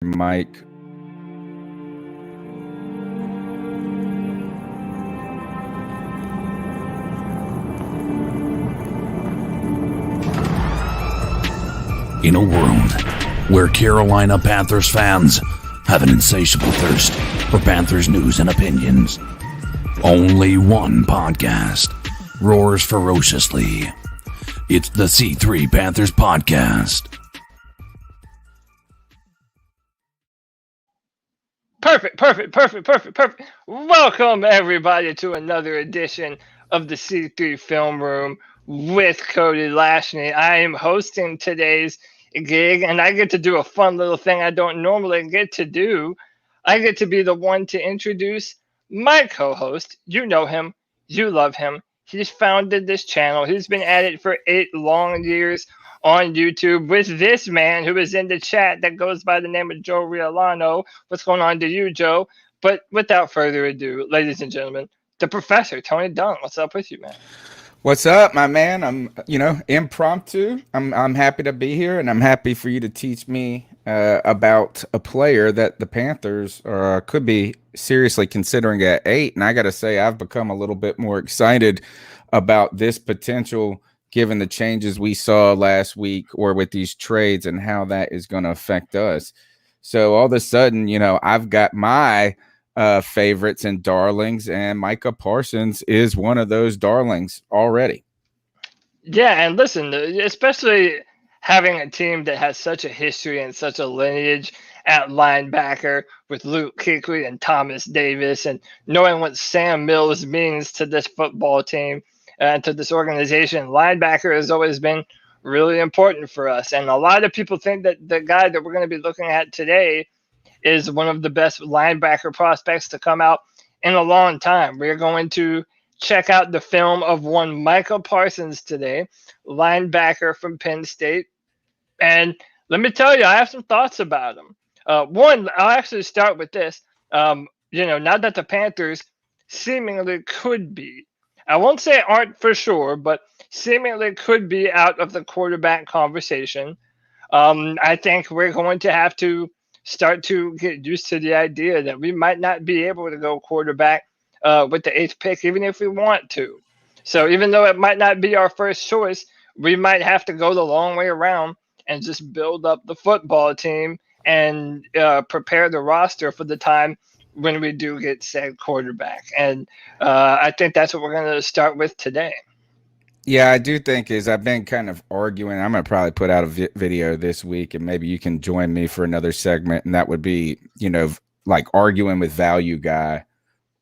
Mike. In a world where Carolina Panthers fans have an insatiable thirst for Panthers news and opinions, only one podcast roars ferociously. It's the C3 Panthers Podcast. Perfect. Welcome, everybody, to another edition of the C3 Film Room with Cody Lashney. I am hosting today's gig, and I get to do a fun little thing I don't normally get to do. I get to be the one to introduce my co-host. You know him. You love him. He's founded this channel. He's been at it for 8 long years on YouTube with this man who is in the chat that goes by the name of Joe Riolano. What's going on to you, Joe? But without further ado, ladies and gentlemen, the professor, Tony Dunn. What's up with you, man? What's up, my man? I'm, impromptu. I'm happy to be here, and I'm happy for you to teach me about a player that the Panthers could be seriously considering at 8. And I got to say, I've become a little bit more excited about this potential, given the changes we saw last week or with these trades and how that is going to affect us. So all of a sudden, I've got my favorites and darlings, and Micah Parsons is one of those darlings already. Yeah, and listen, especially having a team that has such a history and such a lineage at linebacker with Luke Kuechly and Thomas Davis, and knowing what Sam Mills means to this football team and to this organization, linebacker has always been really important for us. And a lot of people think that the guy that we're going to be looking at today is one of the best linebacker prospects to come out in a long time. We're going to check out the film of one Micah Parsons today, linebacker from Penn State. And let me tell you, I have some thoughts about him. One, I'll actually start with this. Now that the Panthers seemingly could be, I won't say aren't for sure, but seemingly could be out of the quarterback conversation. I think we're going to have to start to get used to the idea that we might not be able to go quarterback with the 8th pick, even if we want to. So even though it might not be our first choice, we might have to go the long way around and just build up the football team and prepare the roster for the time when we do get said quarterback. And I think that's what we're going to start with today. Yeah, I do think I've been kind of arguing. I'm going to probably put out a video this week, and maybe you can join me for another segment. And that would be, like arguing with value guy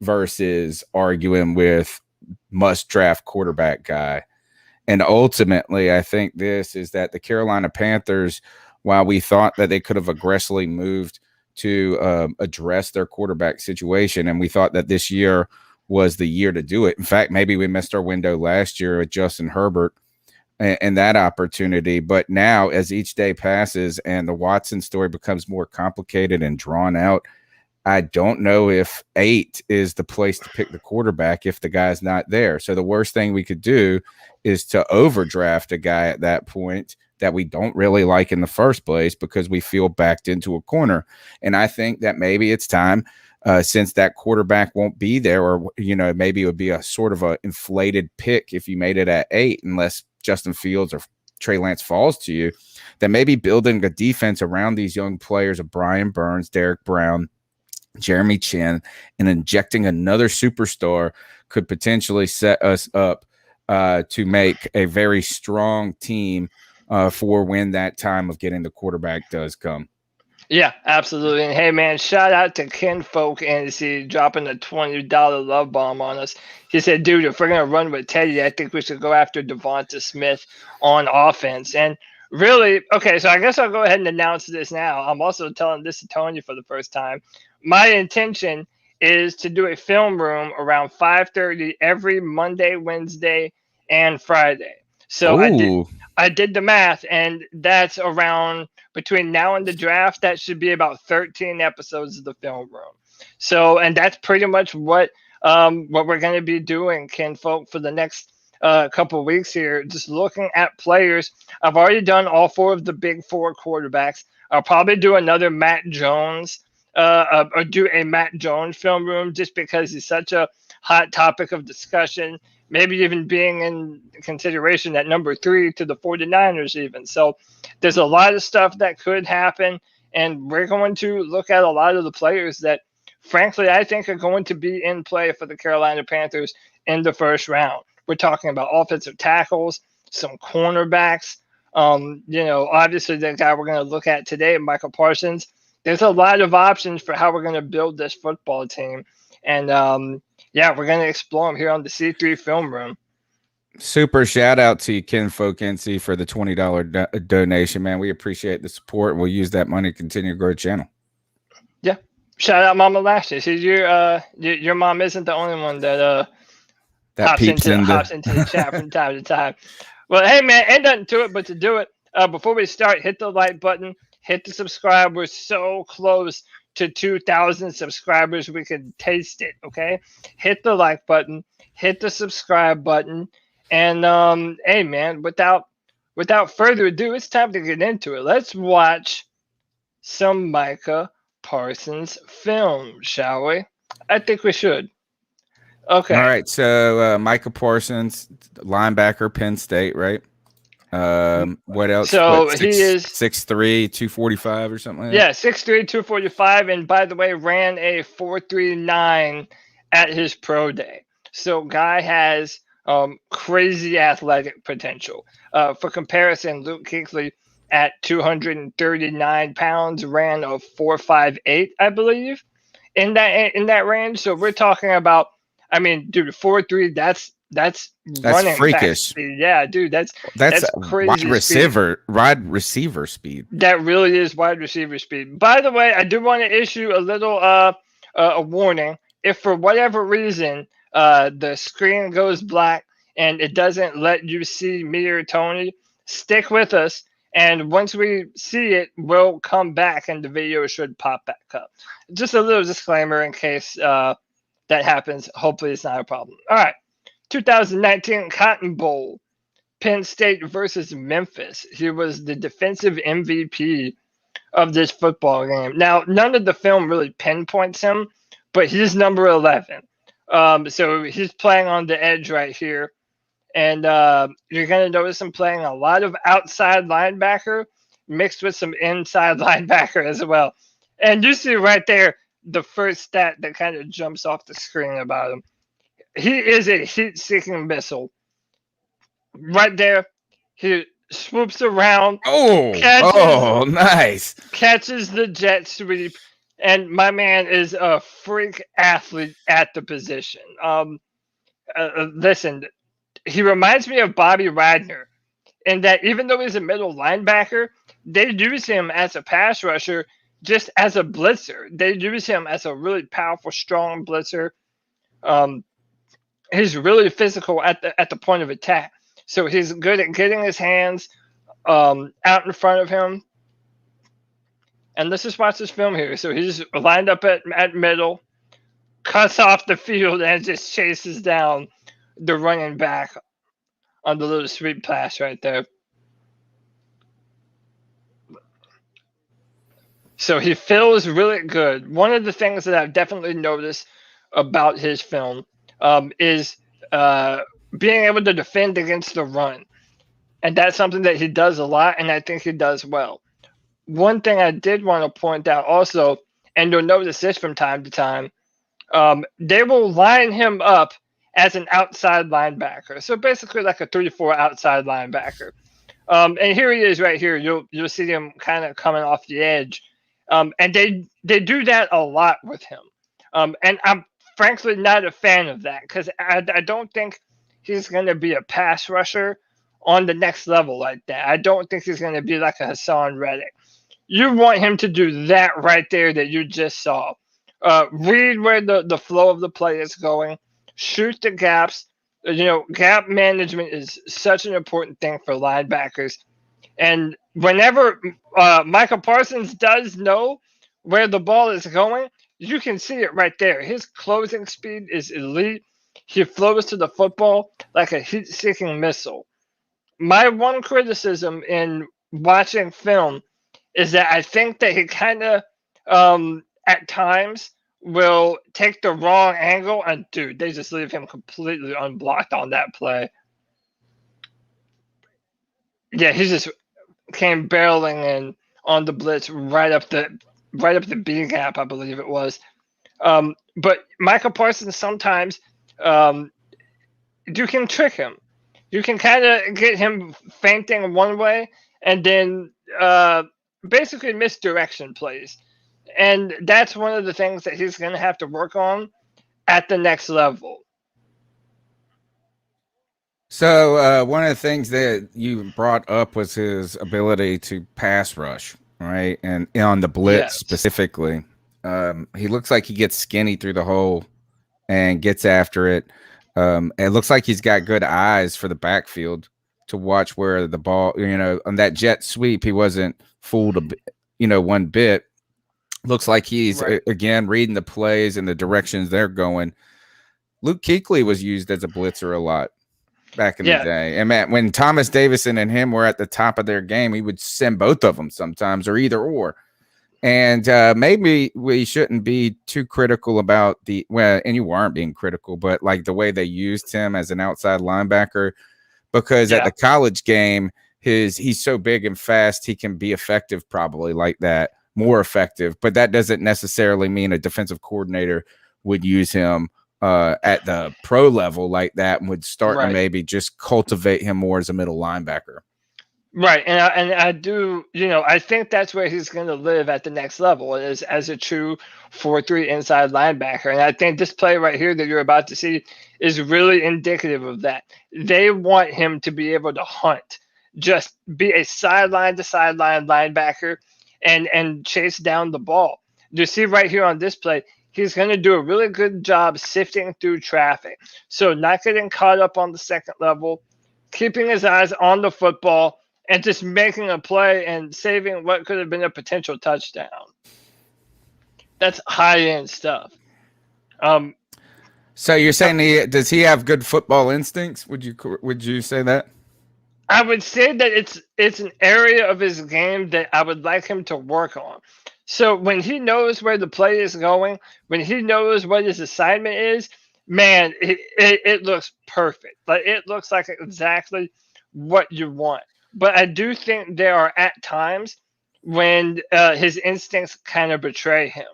versus arguing with must draft quarterback guy. And ultimately, I think this is that the Carolina Panthers, while we thought that they could have aggressively moved to address their quarterback situation, and we thought that this year was the year to do it. In fact, maybe we missed our window last year with Justin Herbert and that opportunity. But now, as each day passes and the Watson story becomes more complicated and drawn out, I don't know if 8 is the place to pick the quarterback if the guy's not there. So the worst thing we could do is to overdraft a guy at that point that we don't really like in the first place because we feel backed into a corner. And I think that maybe it's time, since that quarterback won't be there, or, maybe it would be a sort of a inflated pick if you made it at 8, unless Justin Fields or Trey Lance falls to you, that maybe building a defense around these young players of Brian Burns, Derek Brown, Jeremy Chin, and injecting another superstar could potentially set us up to make a very strong team for when that time of getting the quarterback does come. Yeah, absolutely. And hey, man, shout out to Ken Folk NC dropping a $20 love bomb on us. He said, dude, if we're going to run with Teddy, I think we should go after Devonta Smith on offense. And really, okay, so I guess I'll go ahead and announce this now. I'm also telling this to Tony for the first time. My intention is to do a film room around 5:30 every Monday, Wednesday, and Friday. So I did the math, and that's around between now and the draft. That should be about 13 episodes of the film room. So, and that's pretty much what we're going to be doing, Ken Folk, for the next a couple of weeks here, just looking at players. I've already done all 4 of the big 4 quarterbacks. I'll probably do another Matt Jones, or do a Matt Jones film room, just because he's such a hot topic of discussion. Maybe even being in consideration at number 3 to the 49ers even. So there's a lot of stuff that could happen, and we're going to look at a lot of the players that, frankly, I think are going to be in play for the Carolina Panthers in the first round. We're talking about offensive tackles, some cornerbacks. Obviously the guy we're going to look at today, Micah Parsons. There's a lot of options for how we're going to build this football team. And we're going to explore them here on the C3 Film Room. Super shout out to you, Ken Fokensi, for the $20 donation, man. We appreciate the support. We'll use that money to continue to grow the channel. Yeah. Shout out Mama Lashley. See, your mom isn't the only one that hops into the chat from time to time. Well, hey, man, ain't nothing to it but to do it. Before we start, hit the like button, hit the subscribe. We're so close to 2,000 subscribers. We can taste it, okay? Hit the like button, hit the subscribe button. And, hey, man, without further ado, it's time to get into it. Let's watch some Micah Parsons film, shall we? I think we should. Okay. All right. So Micah Parsons, linebacker, Penn State, right? What else? So he is 6'3", 245 or something like that? Yeah, 6'3", 245. And by the way, ran a 4.39 at his pro day. So guy has crazy athletic potential. For comparison, Luke Kuechly at 239 pounds ran a 4.58, I believe, in that range. So we're talking about, I mean, dude, 4.3. That's running freakish. Speed. Yeah, dude, that's crazy. Wide receiver speed. That really is wide receiver speed. By the way, I do want to issue a little a warning. If for whatever reason the screen goes black and it doesn't let you see me or Tony, stick with us. And once we see it, we'll come back and the video should pop back up. Just a little disclaimer in case that happens. Hopefully it's not a problem. All right. 2019 Cotton Bowl, Penn State versus Memphis. He was the defensive MVP of this football game. Now, none of the film really pinpoints him, but he's number 11. So he's playing on the edge right here. And you're going to notice him playing a lot of outside linebacker mixed with some inside linebacker as well. And you see right there the first stat that kind of jumps off the screen about him. He is a heat-seeking missile. Right there, he swoops around. Nice. Catches the jet sweep. And my man is a freak athlete at the position. Listen, he reminds me of Bobby Wagner in that even though he's a middle linebacker, they use him as a pass rusher just as a blitzer. They use him as a really powerful, strong blitzer. He's really physical at the point of attack. So he's good at getting his hands out in front of him. And let's just watch this film here. So he's lined up at middle, cuts off the field, and just chases down the running back on the little sweep pass right there. So he feels really good. One of the things that I've definitely noticed about his film is being able to defend against the run. And that's something that he does a lot, and I think he does well. One thing I did want to point out also, and you'll notice this from time to time, they will line him up as an outside linebacker. So basically like a 3-4 outside linebacker. And here he is right here. You'll see him kind of coming off the edge. And they do that a lot with him. And I'm frankly not a fan of that because I don't think he's going to be a pass rusher on the next level like that. I don't think he's going to be like a Hassan Reddick. You want him to do that right there that you just saw. Read where the flow of the play is going. Shoot the gaps. Gap management is such an important thing for linebackers. And whenever Micah Parsons does know where the ball is going, you can see it right there. His closing speed is elite. He flows to the football like a heat-seeking missile. My one criticism in watching film is that I think that he kind of, at times, will take the wrong angle, and dude, they just leave him completely unblocked on that play. Yeah, he just came barreling in on the blitz right up the B gap, I believe it was. But Micah Parsons sometimes, you can trick him. You can kind of get him feinting one way and then basically misdirection plays. And that's one of the things that he's going to have to work on at the next level. So one of the things that you brought up was his ability to pass rush, right? And on the blitz specifically, he looks like he gets skinny through the hole and gets after it. It looks like he's got good eyes for the backfield to watch where the ball, on that jet sweep, he wasn't fooled, one bit. Looks like he's, again, reading the plays and the directions they're going. Luke Kuechly was used as a blitzer a lot back in the day. And man, when Thomas Davison and him were at the top of their game, he would send both of them sometimes, or either or. And maybe we shouldn't be too critical about and you weren't being critical, but like the way they used him as an outside linebacker, because at the college game, he's so big and fast, he can be effective probably like that, more effective. But that doesn't necessarily mean a defensive coordinator would use him at the pro level like that and would start to maybe just cultivate him more as a middle linebacker. Right, and I do, I think that's where he's going to live at the next level, is as a true 4-3 inside linebacker. And I think this play right here that you're about to see is really indicative of that. They want him to be able to hunt, just be a sideline-to-sideline linebacker and chase down the ball. You see right here on this play, he's going to do a really good job sifting through traffic. So not getting caught up on the second level, keeping his eyes on the football, and just making a play and saving what could have been a potential touchdown. That's high-end stuff. So you're saying does he have good football instincts? Would you say that? I would say that it's an area of his game that I would like him to work on. So when he knows where the play is going, when he knows what his assignment is, man, it looks perfect. Like, it looks like exactly what you want. But I do think there are at times when his instincts kind of betray him,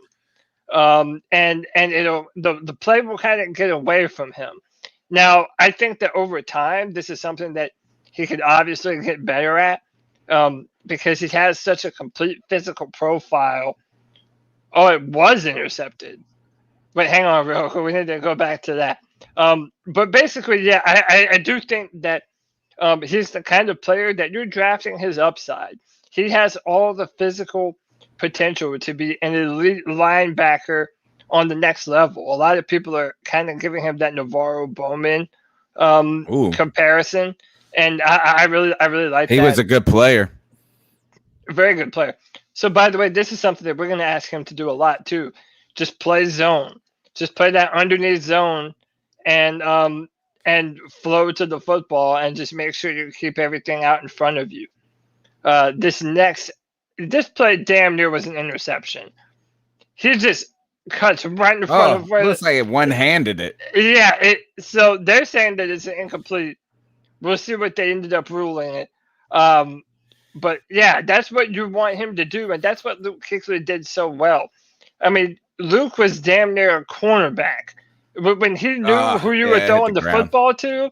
and the play will kind of get away from him. Now, I think that over time, this is something that he could obviously get better at, because he has such a complete physical profile. Oh, it was intercepted. Wait, hang on real quick. We need to go back to that. But basically, yeah, I do think that he's the kind of player that you're drafting his upside. He has all the physical potential to be an elite linebacker on the next level. A lot of people are kind of giving him that Navarro Bowman comparison, and I really like that. He was a good player. A very good player. So, by the way, this is something that we're going to ask him to do a lot too. Just play zone. Just play that underneath zone, and flow to the football, and just make sure you keep everything out in front of you. This play damn near was an interception. He just cuts right in front of where. Looks like it one-handed it. Yeah. So they're saying that it's incomplete. We'll see what they ended up ruling it. But yeah, that's what you want him to do, and that's what Luke Kuechly did so well. I mean, Luke was damn near a cornerback. But when he knew who you were throwing the football to,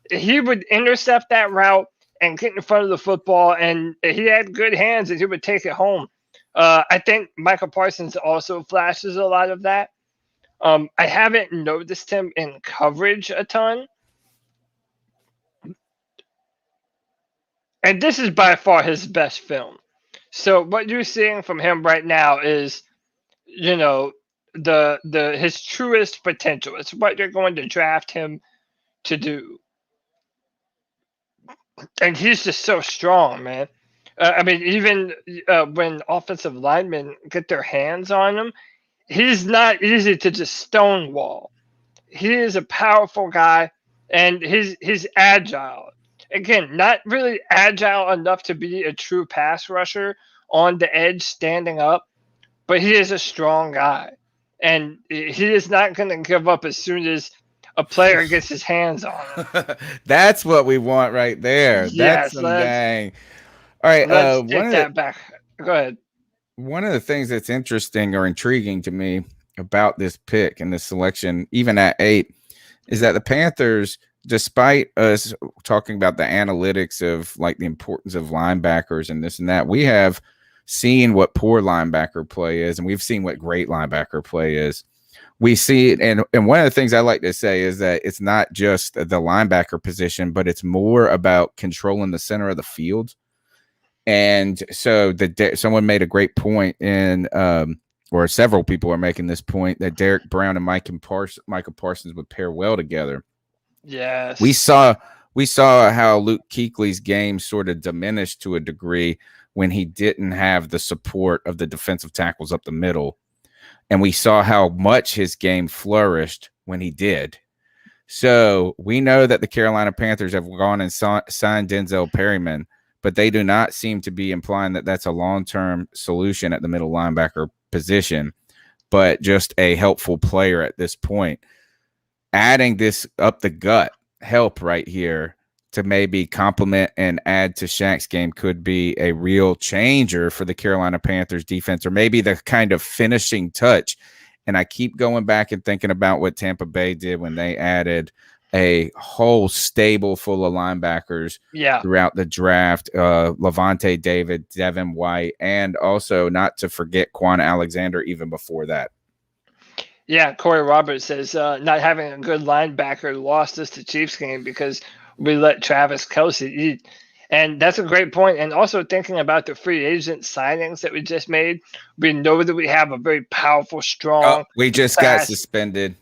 he would intercept that route and get in front of the football, and he had good hands, and he would take it home. I think Micah Parsons also flashes a lot of that. I haven't noticed him in coverage a ton. And this is by far his best film. So what you're seeing from him right now is, his truest potential. It's what you're going to draft him to do. And he's just so strong, man. I mean, even when offensive linemen get their hands on him, he's not easy to just stonewall. he is a powerful guy, and he's agile. Again, not really agile enough to be a true pass rusher on the edge standing up, but he is a strong guy. And he is not going to give up as soon as a player gets his hands on him. That's what we want right there. That's Yes, some dang. All right. let's take that back. Go ahead. One of the things that's interesting or intriguing to me about this pick and this selection, even at 8, is that the Panthers, despite us talking about the analytics of like the importance of linebackers and this and that, we have seen what poor linebacker play is, and we've seen what great linebacker play is. We see it, and one of the things I like to say is that it's not just the linebacker position, but it's more about controlling the center of the field. And so someone made a great point in, or several people are making this point, that Derek Brown and Micah Parsons would pair well together. Yes. We saw how Luke Kuechly's game sort of diminished to a degree when he didn't have the support of the defensive tackles up the middle. And we saw how much his game flourished when he did. So we know that the Carolina Panthers have gone and signed Denzel Perryman, but they do not seem to be implying that that's a long-term solution at the middle linebacker position, but just a helpful player at this point. Adding this up the gut help right here to maybe complement and add to Shaq's game could be a real changer for the Carolina Panthers defense, or maybe the kind of finishing touch. And I keep going back and thinking about what Tampa Bay did when they added a whole stable full of linebackers throughout the draft. Levante David, Devin White, and also not to forget Quan Alexander even before that. Yeah, Corey Roberts says not having a good linebacker lost us the Chiefs game because we let Travis Kelce eat. And that's a great point. And also thinking about the free agent signings that we just made, we know that we have a very powerful, strong. We just got suspended.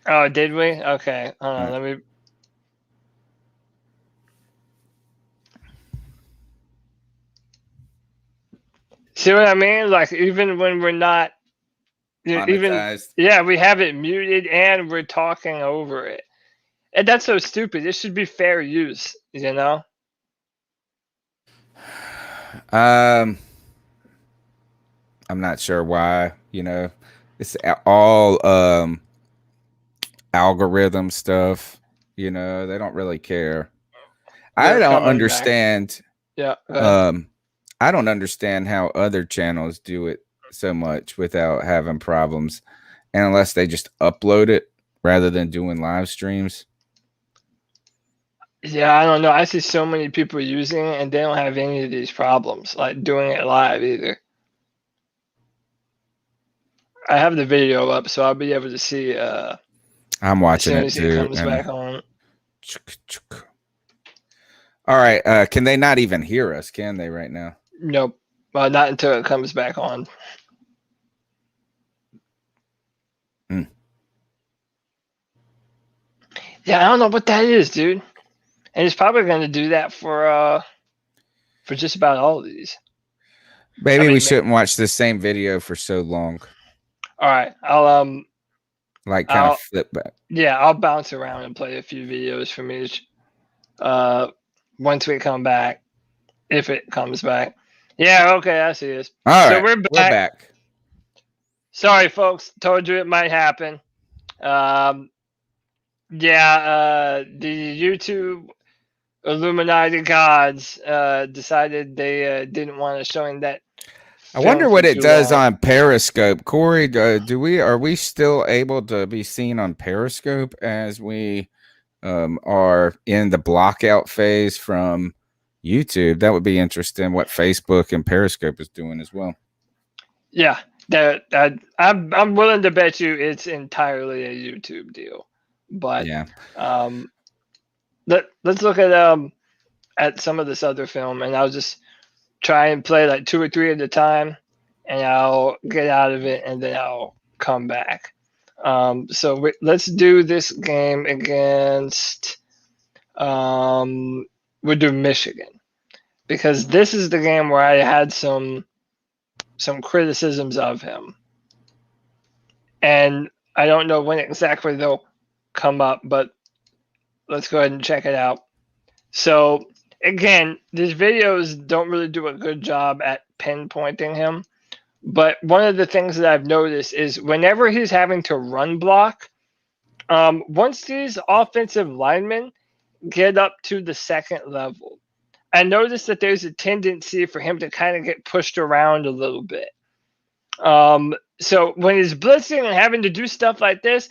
Oh, did we? Okay. Hold on. Let me. See what I mean? Like, even when we're not. We have it muted and we're talking over it. And that's so stupid. It should be fair use, you know? I'm not sure why, it's all algorithm stuff, they don't really care. I don't understand. Yeah. I don't understand how other channels do it so much without having problems, and unless they just upload it rather than doing live streams. Yeah, I don't know. I see so many people using it and they don't have any of these problems, like doing it live either. I have the video up, so I'll be able to see. I'm watching it too. Comes back on. All right. Can they not even hear us? Can they right now? Nope. Well, not until it comes back on. Yeah, I don't know what that is, dude. And it's probably going to do that for just about all of these. Maybe we shouldn't watch the same video for so long. All right, I'll kind of flip back. Yeah, I'll bounce around and play a few videos from each. Once we come back, if it comes back. Yeah, okay, I see this. All right, we're back. Sorry, folks. Told you it might happen. The YouTube Illuminati gods decided they didn't want to showing that. I wonder what it does on Periscope. Corey, are we still able to be seen on Periscope as we are in the blockout phase from YouTube? That would be interesting what Facebook and Periscope is doing as well. Yeah, I'm willing to bet you it's entirely a YouTube deal. But yeah, let's look at some of this other film, and I'll just try and play like 2 or 3 at a time, and I'll get out of it, and then I'll come back. So let's do this game against we'll do Michigan, because this is the game where I had some criticisms of him, and I don't know when exactly they'll come up, but let's go ahead and check it out. So again, these videos don't really do a good job at pinpointing him. But one of the things that I've noticed is whenever he's having to run block, once these offensive linemen get up to the second level, I noticed that there's a tendency for him to kind of get pushed around a little bit. So when he's blitzing and having to do stuff like this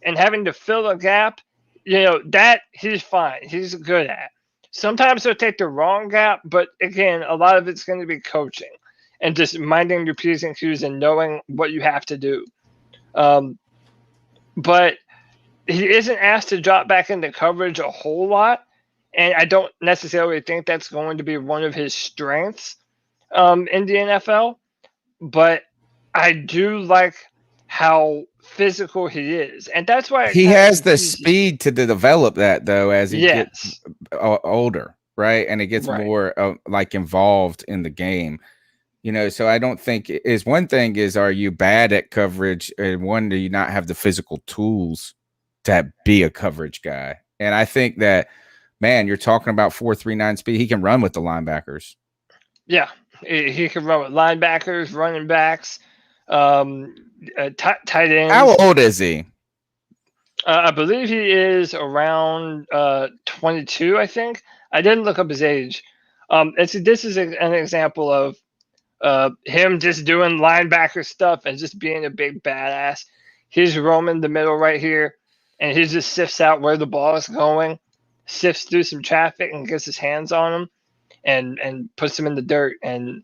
and having to fill a gap, that he's fine. He's good at. Sometimes he'll take the wrong gap, but again, a lot of it's going to be coaching and just minding your P's and Q's and knowing what you have to do. But he isn't asked to drop back into coverage a whole lot, and I don't necessarily think that's going to be one of his strengths in the NFL. But I do like how physical he is, and that's why he has the speed to develop that, though, as he gets older, right? And he gets more like involved in the game. So I don't think is one thing is, are you bad at coverage? And one, do you not have the physical tools to be a coverage guy? And I think that, man, you're talking about 4.39 speed. He can run with the linebackers. Yeah, he can run with linebackers, running backs, tight ends. How old is he? I believe he is around 22, I think. I didn't look up his age. This is an example of him just doing linebacker stuff and just being a big badass. He's roaming the middle right here, and he just sifts out where the ball is going, sifts through some traffic, and gets his hands on him, and puts him in the dirt. And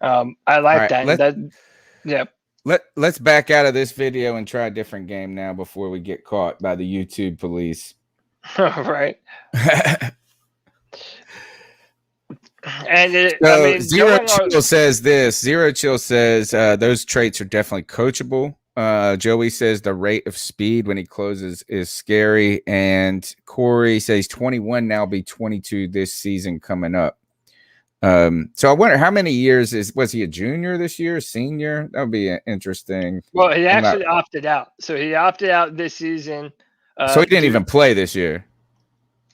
I like that. Yeah. Let's back out of this video and try a different game now before we get caught by the YouTube police. Right. And Zero Chill says this. Zero Chill says those traits are definitely coachable. Joey says the rate of speed when he closes is scary. And Corey says 21 now, be 22 this season coming up. So I wonder how many years was he a junior this year, senior? That would be interesting. Well, he actually opted out. So he opted out this season. So he didn't even play this year.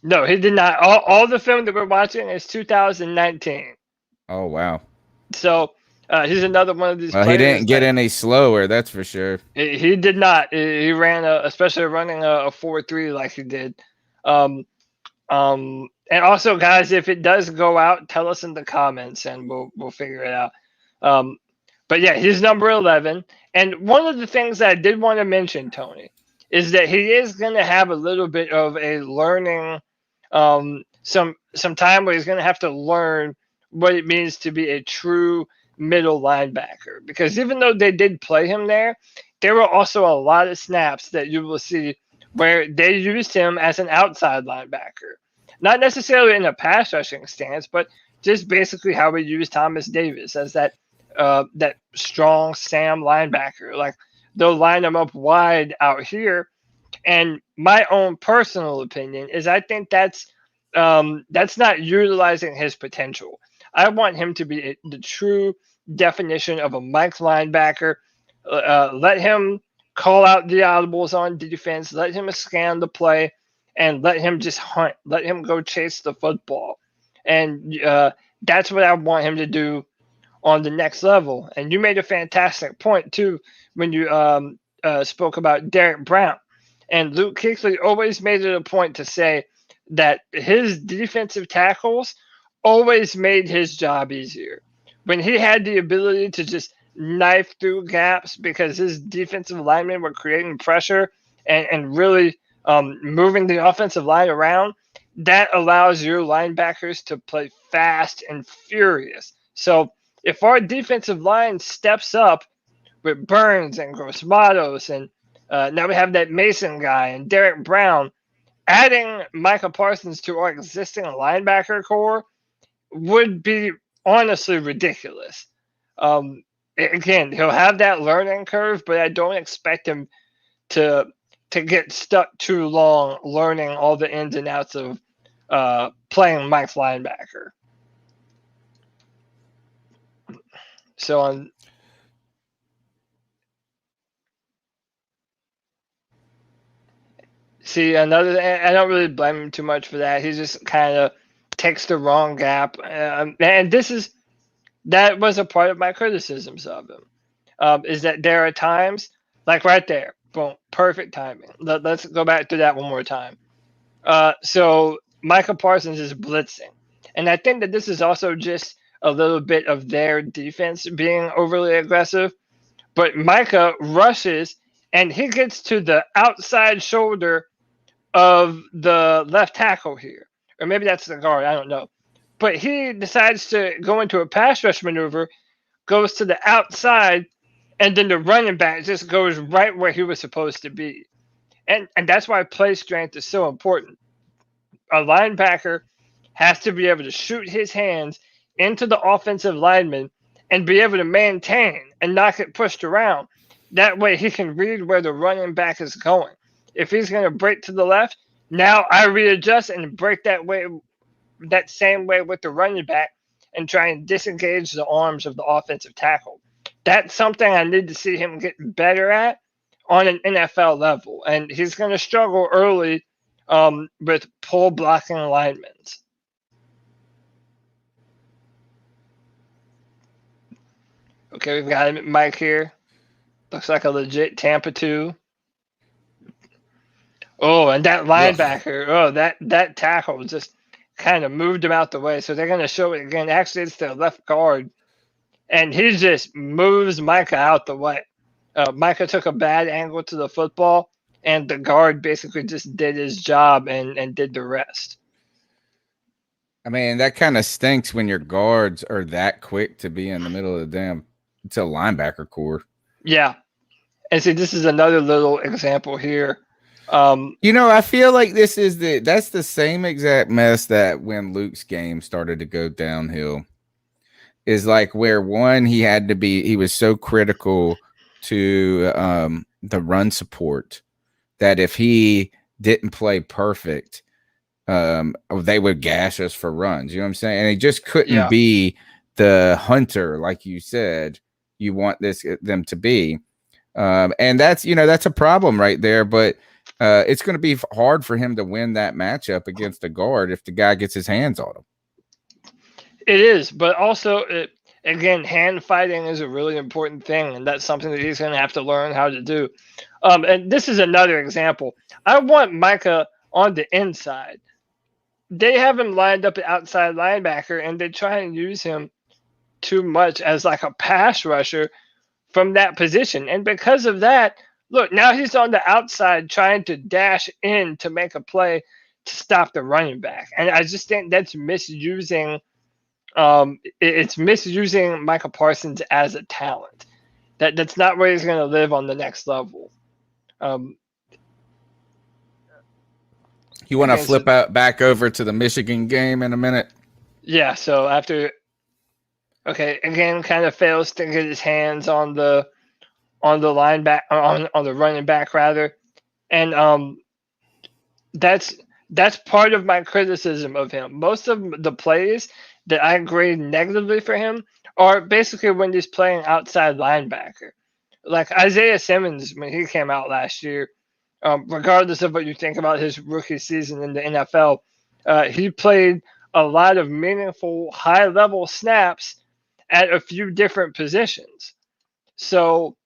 No, he did not. All the film that we're watching is 2019. Oh, wow. So he's another one of these players. He didn't get any slower, that's for sure. He did not. He ran, especially running a 4.3 like he did. And also, guys, if it does go out, tell us in the comments, and we'll figure it out. But yeah, he's number 11. And one of the things that I did want to mention, Tony, is that he is going to have a little bit of a learning, some time where he's going to have to learn what it means to be a true middle linebacker. Because even though they did play him there were also a lot of snaps that you will see where they used him as an outside linebacker. Not necessarily in a pass rushing stance, but just basically how we use Thomas Davis as that strong Sam linebacker. Like, they'll line him up wide out here. And my own personal opinion is I think that's not utilizing his potential. I want him to be the true definition of a Mike linebacker. Let him call out the audibles on defense. Let him scan the play. And let him just hunt. Let him go chase the football. And that's what I want him to do on the next level. And you made a fantastic point, too, when you spoke about Derek Brown. And Luke Kuechly always made it a point to say that his defensive tackles always made his job easier. When he had the ability to just knife through gaps because his defensive linemen were creating pressure and really moving the offensive line around, that allows your linebackers to play fast and furious. So if our defensive line steps up with Burns and Gross-Matos, and now we have that Mason guy and Derek Brown, adding Micah Parsons to our existing linebacker core would be honestly ridiculous. Again, he'll have that learning curve, but I don't expect him to get stuck too long learning all the ins and outs of playing Mike's linebacker. So see another. I don't really blame him too much for that. He just kind of takes the wrong gap, and that was a part of my criticisms of him. Is that there are times like right there, boom, perfect timing. Let's go back to that one more time. So Micah Parsons is blitzing, and I think that this is also just a little bit of their defense being overly aggressive. But Micah rushes, and he gets to the outside shoulder of the left tackle here, or maybe that's the guard. I don't know. But he decides to go into a pass rush maneuver, goes to the outside, and then the running back just goes right where he was supposed to be. And that's why play strength is so important. A linebacker has to be able to shoot his hands into the offensive lineman and be able to maintain and not get pushed around. That way he can read where the running back is going. If he's going to break to the left, now I readjust and break that same way with the running back and try and disengage the arms of the offensive tackle. That's something I need to see him get better at on an NFL level. And he's going to struggle early with pull blocking alignments. Okay, we've got Mike here. Looks like a legit Tampa 2. Oh, and that linebacker, that tackle just kind of moved him out the way. So they're going to show it again. Actually, it's the left guard. And he just moves Micah out the way. Micah took a bad angle to the football, and the guard basically just did his job and did the rest. I mean, that kind of stinks when your guards are that quick to be in the middle of the damn it's a linebacker core. Yeah. And see, this is another little example here. I feel like that's the same exact mess that when Luke's game started to go downhill. Is like where he was so critical to the run support that if he didn't play perfect, they would gash us for runs. You know what I'm saying? And he just couldn't be the hunter, like you said, you want them to be. And that's a problem right there. But it's going to be hard for him to win that matchup against a guard if the guy gets his hands on him. It is, but also, again, hand fighting is a really important thing, and that's something that he's going to have to learn how to do. And this is another example. I want Micah on the inside. They have him lined up at outside linebacker, and they try and use him too much as like a pass rusher from that position. And because of that, look, now he's on the outside trying to dash in to make a play to stop the running back. And I just think that's misusing it's misusing Micah Parsons as a talent. That's not where he's going to live on the next level. You want to flip out back over to the Michigan game in a minute? Yeah. So again, kind of fails to get his hands on the linebacker on the running back rather, and that's part of my criticism of him. Most of the plays that I grade negatively for him are basically when he's playing outside linebacker. Like Isaiah Simmons, when he came out last year, regardless of what you think about his rookie season in the NFL, he played a lot of meaningful, high-level snaps at a few different positions. So,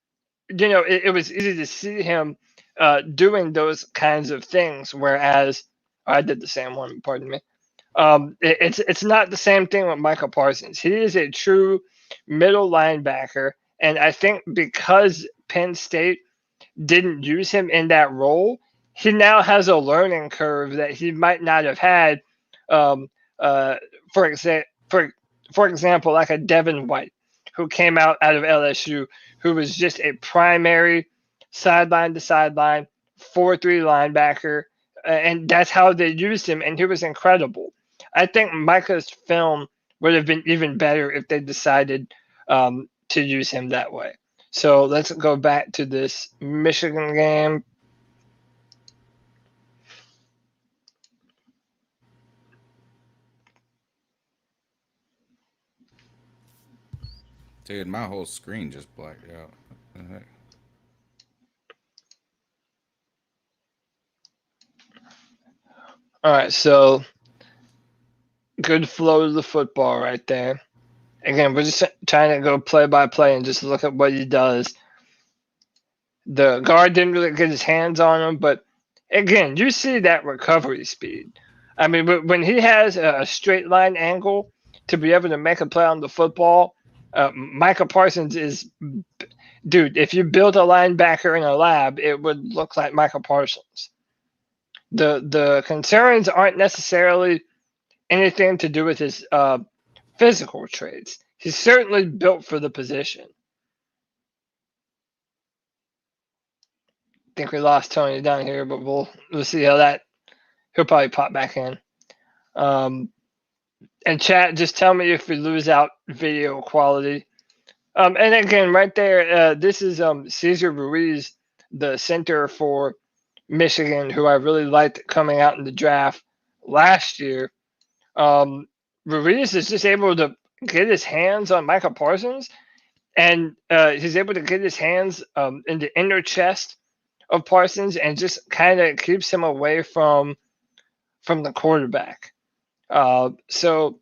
it was easy to see him doing those kinds of things, whereas I did the same one, pardon me. It's not the same thing with Micah Parsons. He is a true middle linebacker, and I think because Penn State didn't use him in that role, he now has a learning curve that he might not have had. For example, like a Devin White, who came out of LSU, who was just a primary sideline to sideline 4-3 linebacker, and that's how they used him, and he was incredible. I think Micah's film would have been even better if they decided to use him that way. So let's go back to this Michigan game. Dude, my whole screen just blacked out. All right, so good flow to the football right there. Again, we're just trying to go play by play and just look at what he does. The guard didn't really get his hands on him, but again, you see that recovery speed. I mean, when he has a straight line angle to be able to make a play on the football, Micah Parsons is, dude, if you built a linebacker in a lab, it would look like Micah Parsons. The concerns aren't necessarily anything to do with his physical traits. He's certainly built for the position. I think we lost Tony down here, but we'll see how that. He'll probably pop back in. And chat, just tell me if we lose out video quality. And again, right there, this is Cesar Ruiz, the center for Michigan, who I really liked coming out in the draft last year. Ruiz is just able to get his hands on Micah Parsons, and he's able to get his hands in the inner chest of Parsons and just kind of keeps him away from the quarterback. So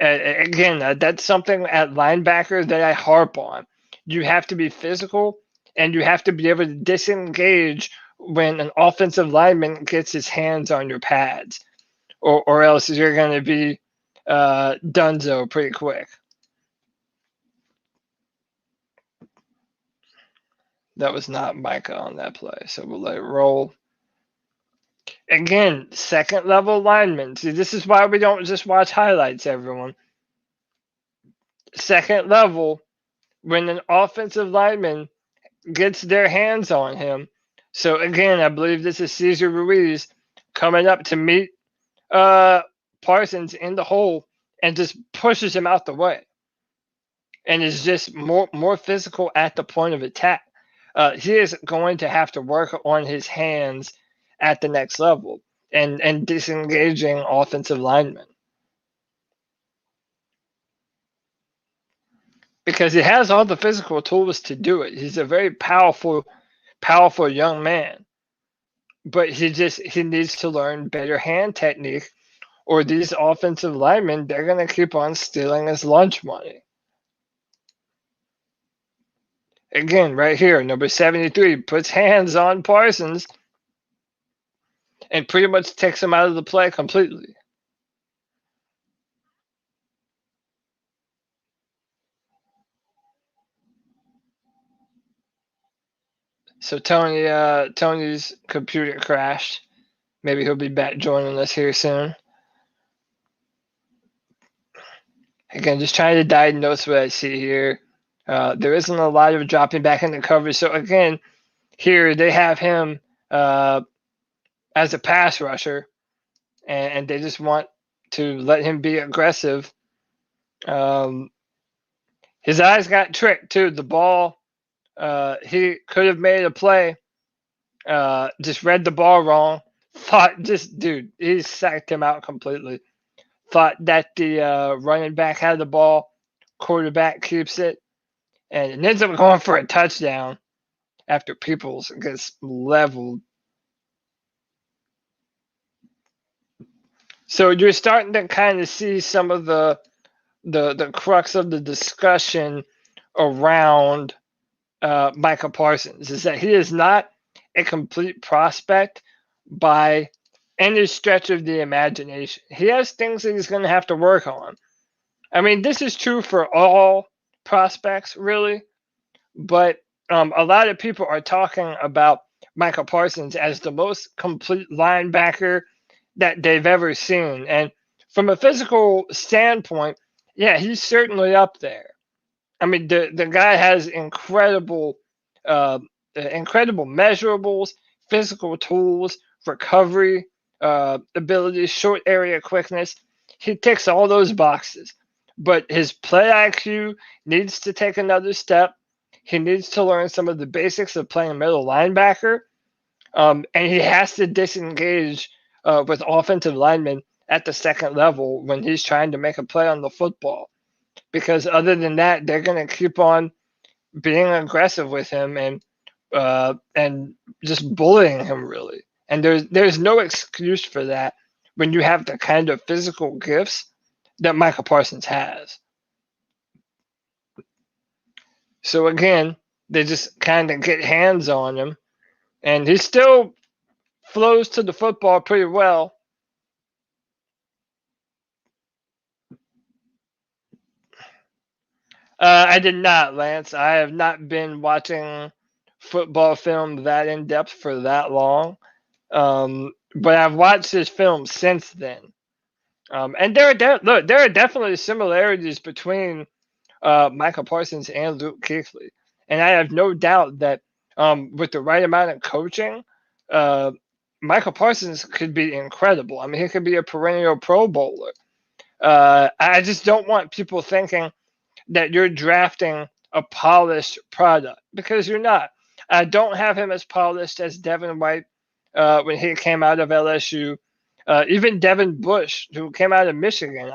again, that's something at linebacker that I harp on. You have to be physical, and you have to be able to disengage when an offensive lineman gets his hands on your pads, or else you're going to be donezo pretty quick. That was not Micah on that play, so we'll let it roll. Again, second level linemen. See, this is why we don't just watch highlights, everyone. Second level, when an offensive lineman gets their hands on him. So again, I believe this is Cesar Ruiz coming up to meet Parsons in the hole and just pushes him out the way, and is just more physical at the point of attack. He is going to have to work on his hands at the next level and disengaging offensive linemen, because he has all the physical tools to do it. He's a very powerful young man, but he needs to learn better hand technique, or these offensive linemen, they're going to keep on stealing his lunch money. Again, right here, number 73 puts hands on Parsons and pretty much takes him out of the play completely. So Tony's computer crashed. Maybe he'll be back joining us here soon. Again, just trying to diagnose what I see here. There isn't a lot of dropping back into coverage. So again, here they have him as a pass rusher, and they just want to let him be aggressive. His eyes got tricked too. The ball, he could have made a play, just read the ball wrong. He sacked him out completely. Thought that the running back had the ball, quarterback keeps it, and it ends up going for a touchdown after Peoples gets leveled. So you're starting to kind of see some of the crux of the discussion around Micah Parsons, is that he is not a complete prospect by any stretch of the imagination. He has things that he's going to have to work on. I mean, this is true for all prospects, really, but a lot of people are talking about Micah Parsons as the most complete linebacker that they've ever seen. And from a physical standpoint, yeah, he's certainly up there. I mean, the guy has incredible measurables, physical tools, recovery abilities, short area quickness. He ticks all those boxes. But his play IQ needs to take another step. He needs to learn some of the basics of playing middle linebacker. And he has to disengage with offensive linemen at the second level when he's trying to make a play on the football. Because other than that, they're going to keep on being aggressive with him and just bullying him, really. And there's no excuse for that when you have the kind of physical gifts that Micah Parsons has. So again, they just kind of get hands on him, and he still flows to the football pretty well. I did not, Lance. I have not been watching football film that in depth for that long, but I've watched his film since then. And there are definitely similarities between Micah Parsons and Luke Kuechly, and I have no doubt that with the right amount of coaching, Micah Parsons could be incredible. I mean, he could be a perennial Pro Bowler. I just don't want people thinking that you're drafting a polished product, because you're not. I don't have him as polished as Devin White when he came out of LSU. Even Devin Bush, who came out of Michigan,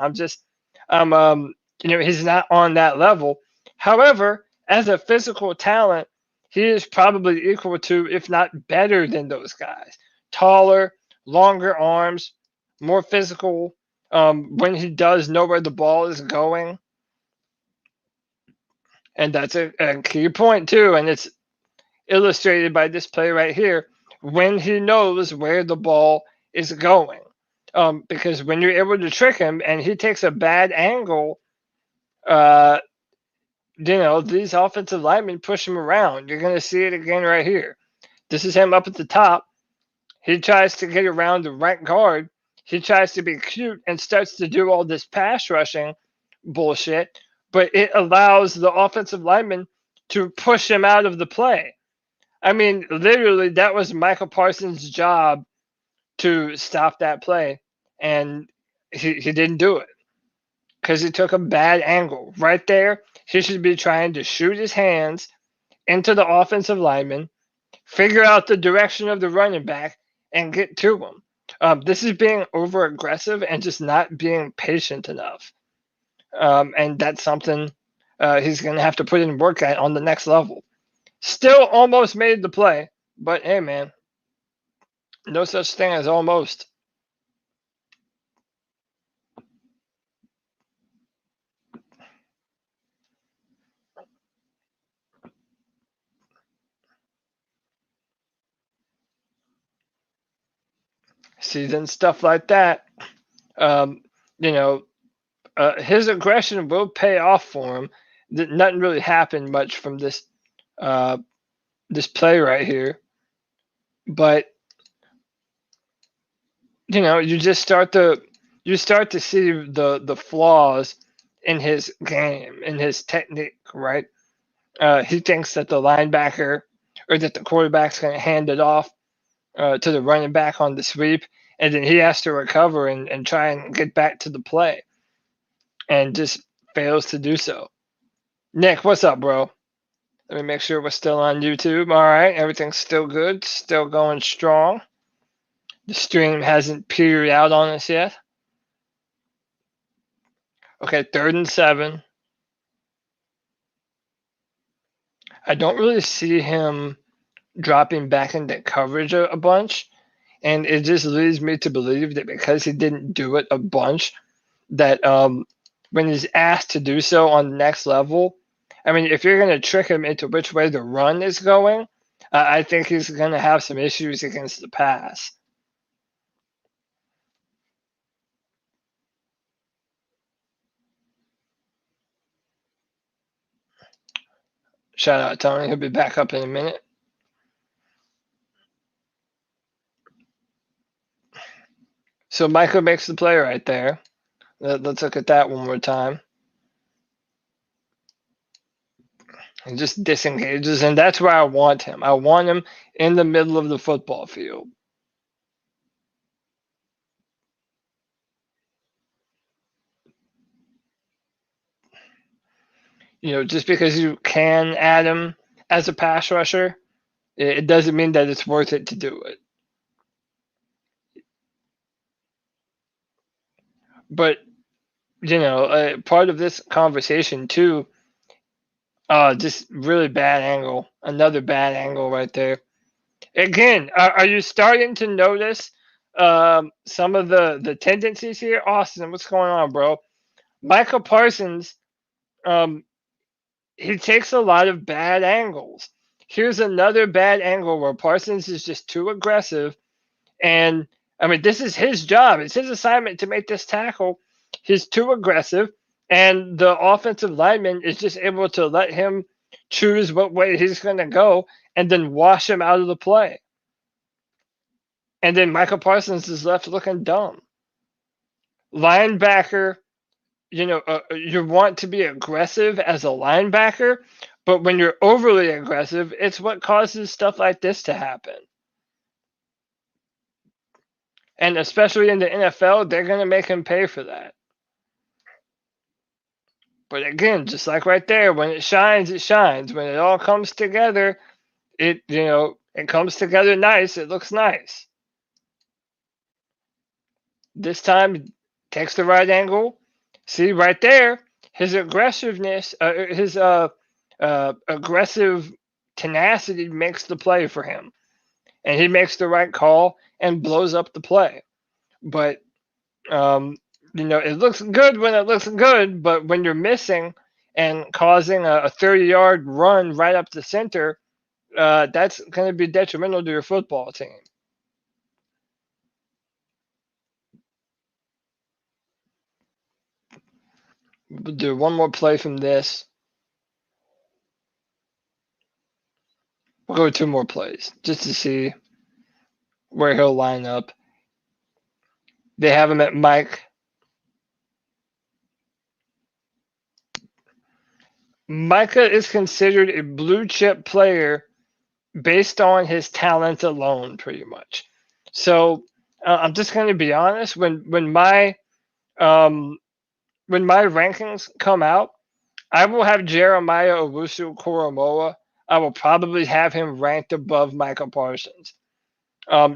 he's not on that level. However, as a physical talent, he is probably equal to, if not better than those guys. Taller, longer arms, more physical. When he does know where the ball is going. And that's a key point too, and it's illustrated by this play right here. When he knows where the ball is going, because when you're able to trick him and he takes a bad angle, these offensive linemen push him around. You're going to see it again right here. This is him up at the top. He tries to get around the right guard. He tries to be cute and starts to do all this pass rushing bullshit, but it allows the offensive lineman to push him out of the play. I mean, literally, that was Micah Parsons' job to stop that play, and he didn't do it because he took a bad angle. Right there, he should be trying to shoot his hands into the offensive lineman, figure out the direction of the running back, and get to him. This is being over-aggressive and just not being patient enough. And that's something he's going to have to put in work at on the next level. Still almost made the play, but hey, man, no such thing as almost. Season stuff like that, his aggression will pay off for him. Nothing really happened much from this play right here, but you start to see the flaws in his game, in his technique, right? He thinks that the linebacker or that the quarterback's going to hand it off to the running back on the sweep, and then he has to recover and try and get back to the play, and just fails to do so. Nick, what's up, bro? Let me make sure we're still on YouTube. All right, everything's still good, still going strong. The stream hasn't petered out on us yet. Okay, 3rd and 7. I don't really see him dropping back into coverage a bunch, and it just leads me to believe that because he didn't do it a bunch, that when he's asked to do so on the next level, I mean, if you're going to trick him into which way the run is going, I think he's going to have some issues against the pass. Shout out Tony. He'll be back up in a minute. So Micah makes the play right there. Let's look at that one more time. He just disengages, and that's where I want him. I want him in the middle of the football field. Just because you can add him as a pass rusher, it doesn't mean that it's worth it to do it. But, part of this conversation too, just really bad angle. Another bad angle right there. Again, are you starting to notice some of the tendencies here. Austin, what's going on, bro? Micah Parsons, he takes a lot of bad angles. Here's another bad angle where Parsons is just too aggressive. And I mean, this is his job. It's his assignment to make this tackle. He's too aggressive. And the offensive lineman is just able to let him choose what way he's going to go and then wash him out of the play. And then Michael Parsons is left looking dumb. Linebacker, you want to be aggressive as a linebacker, but when you're overly aggressive, it's what causes stuff like this to happen. And especially in the NFL, they're going to make him pay for that. But again, just like right there, when it shines, it shines. When it all comes together, it comes together nice. It looks nice. This time, takes the right angle. See right there, his aggressiveness, his aggressive tenacity makes the play for him. And he makes the right call and blows up the play. But, it looks good when it looks good, but when you're missing and causing a 30-yard run right up the center, that's going to be detrimental to your football team. We'll do one more play from this. We'll go 2 more plays just to see where he'll line up. They have him at Mike. Micah is considered a blue chip player based on his talent alone, pretty much. So I'm just going to be honest. When my rankings come out, I will have Jeremiah Owusu-Koramoah. I will probably have him ranked above Micah Parsons,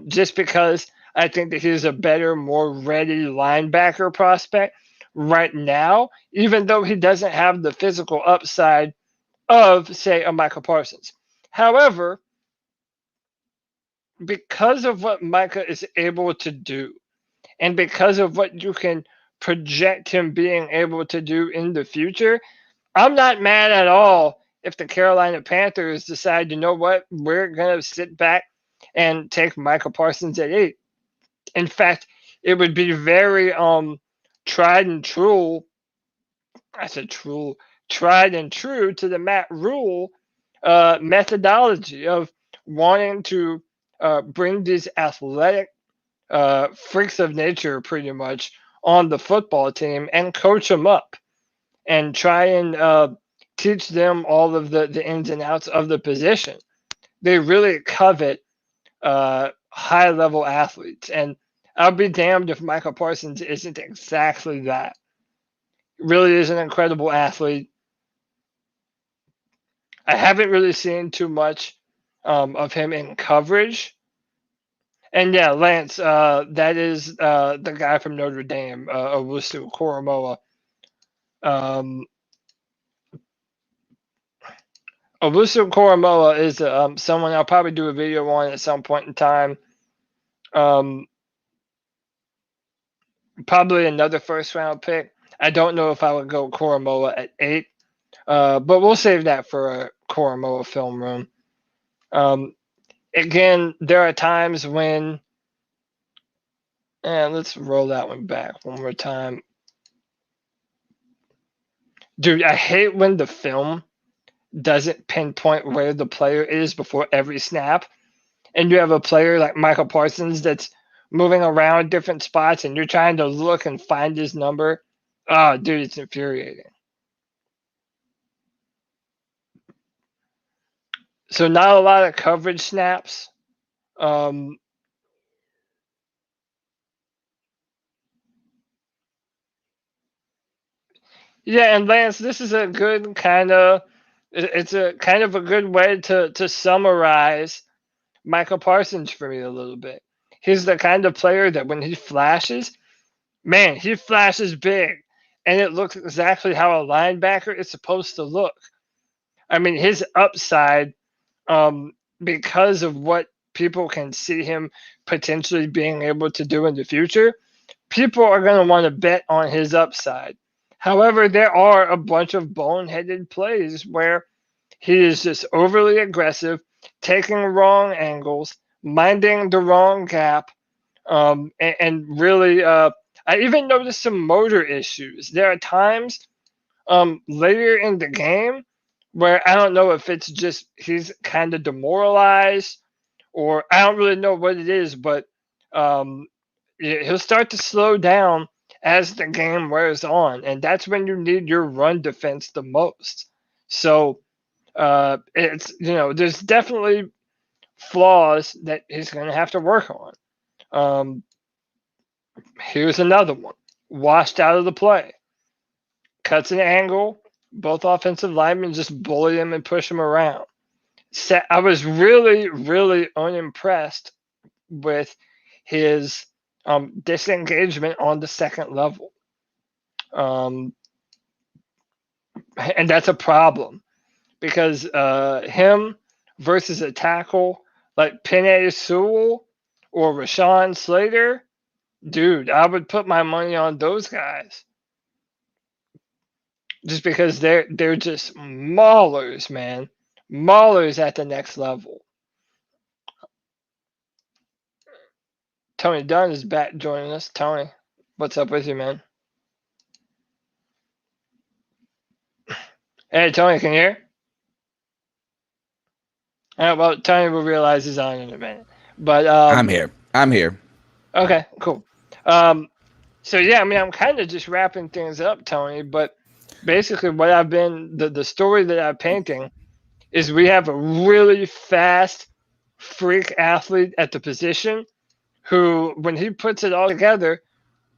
just because I think that he's a better, more ready linebacker prospect right now, even though he doesn't have the physical upside of, say, a Micah Parsons. However, because of what Micah is able to do, and because of what you can project him being able to do in the future, I'm not mad at all if the Carolina Panthers decide, you know what, we're going to sit back and take Micah Parsons at 8. In fact, it would be very tried and true to the Matt Rule methodology of wanting to bring these athletic freaks of nature pretty much on the football team and coach them up and try and teach them all of the ins and outs of the position. They really covet high-level athletes, and I'll be damned if Michael Parsons isn't exactly that. Really is an incredible athlete. I haven't really seen too much of him in coverage. And yeah, Lance, that is the guy from Notre Dame, Owusu-Koramoah. Owusu-Koramoah is someone I'll probably do a video on at some point in time. Probably another first-round pick. I don't know if I would go Koramoah at 8, but we'll save that for a Koramoah film room. Again, there are times when, and let's roll that one back one more time. Dude, I hate when the film doesn't pinpoint where the player is before every snap. And you have a player like Michael Parsons that's moving around different spots and you're trying to look and find his number. Oh, dude, it's infuriating. So not a lot of coverage snaps. Yeah, and Lance, this is a good kind of, it's a kind of a good way to summarize Michael Parsons for me a little bit. He's the kind of player that when he flashes, man, he flashes big. And it looks exactly how a linebacker is supposed to look. I mean, his upside, because of what people can see him potentially being able to do in the future, people are going to want to bet on his upside. However, there are a bunch of boneheaded plays where he is just overly aggressive, taking wrong angles, minding the wrong gap, and really, I even noticed some motor issues. There are times later in the game where I don't know if it's just he's kind of demoralized or I don't really know what it is, but he'll start to slow down as the game wears on, and that's when you need your run defense the most. So it's there's definitely flaws that he's going to have to work on. Here's another one: washed out of the play, cuts an angle. Both offensive linemen just bully him and push him around. I was really, really unimpressed with his disengagement on the second level. And that's a problem because him versus a tackle like Penn Sewell or Rashawn Slater, dude, I would put my money on those guys. Just because they're just maulers, man. Maulers at the next level. Tony Dunn is back joining us. Tony, what's up with you, man? Hey, Tony, can you hear? Well, Tony will realize he's on in a minute. But I'm here. Okay, cool. So yeah, I mean, I'm kind of just wrapping things up, Tony. But basically, what I've been the story that I'm painting is we have a really fast freak athlete at the position who, when he puts it all together,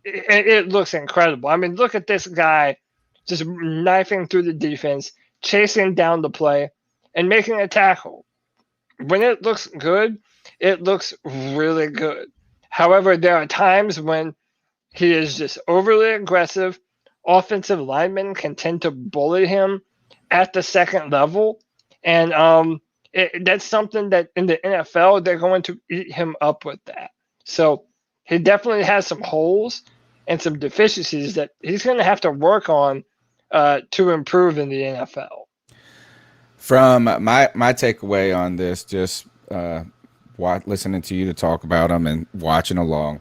it looks incredible. I mean, look at this guy just knifing through the defense, chasing down the play, and making a tackle. When it looks good, it looks really good. However, there are times when he is just overly aggressive. Offensive linemen can tend to bully him at the second level. And that's something that in the NFL, they're going to eat him up with that. So he definitely has some holes and some deficiencies that he's going to have to work on to improve in the NFL. From my takeaway on this, just listening to you to talk about him and watching along,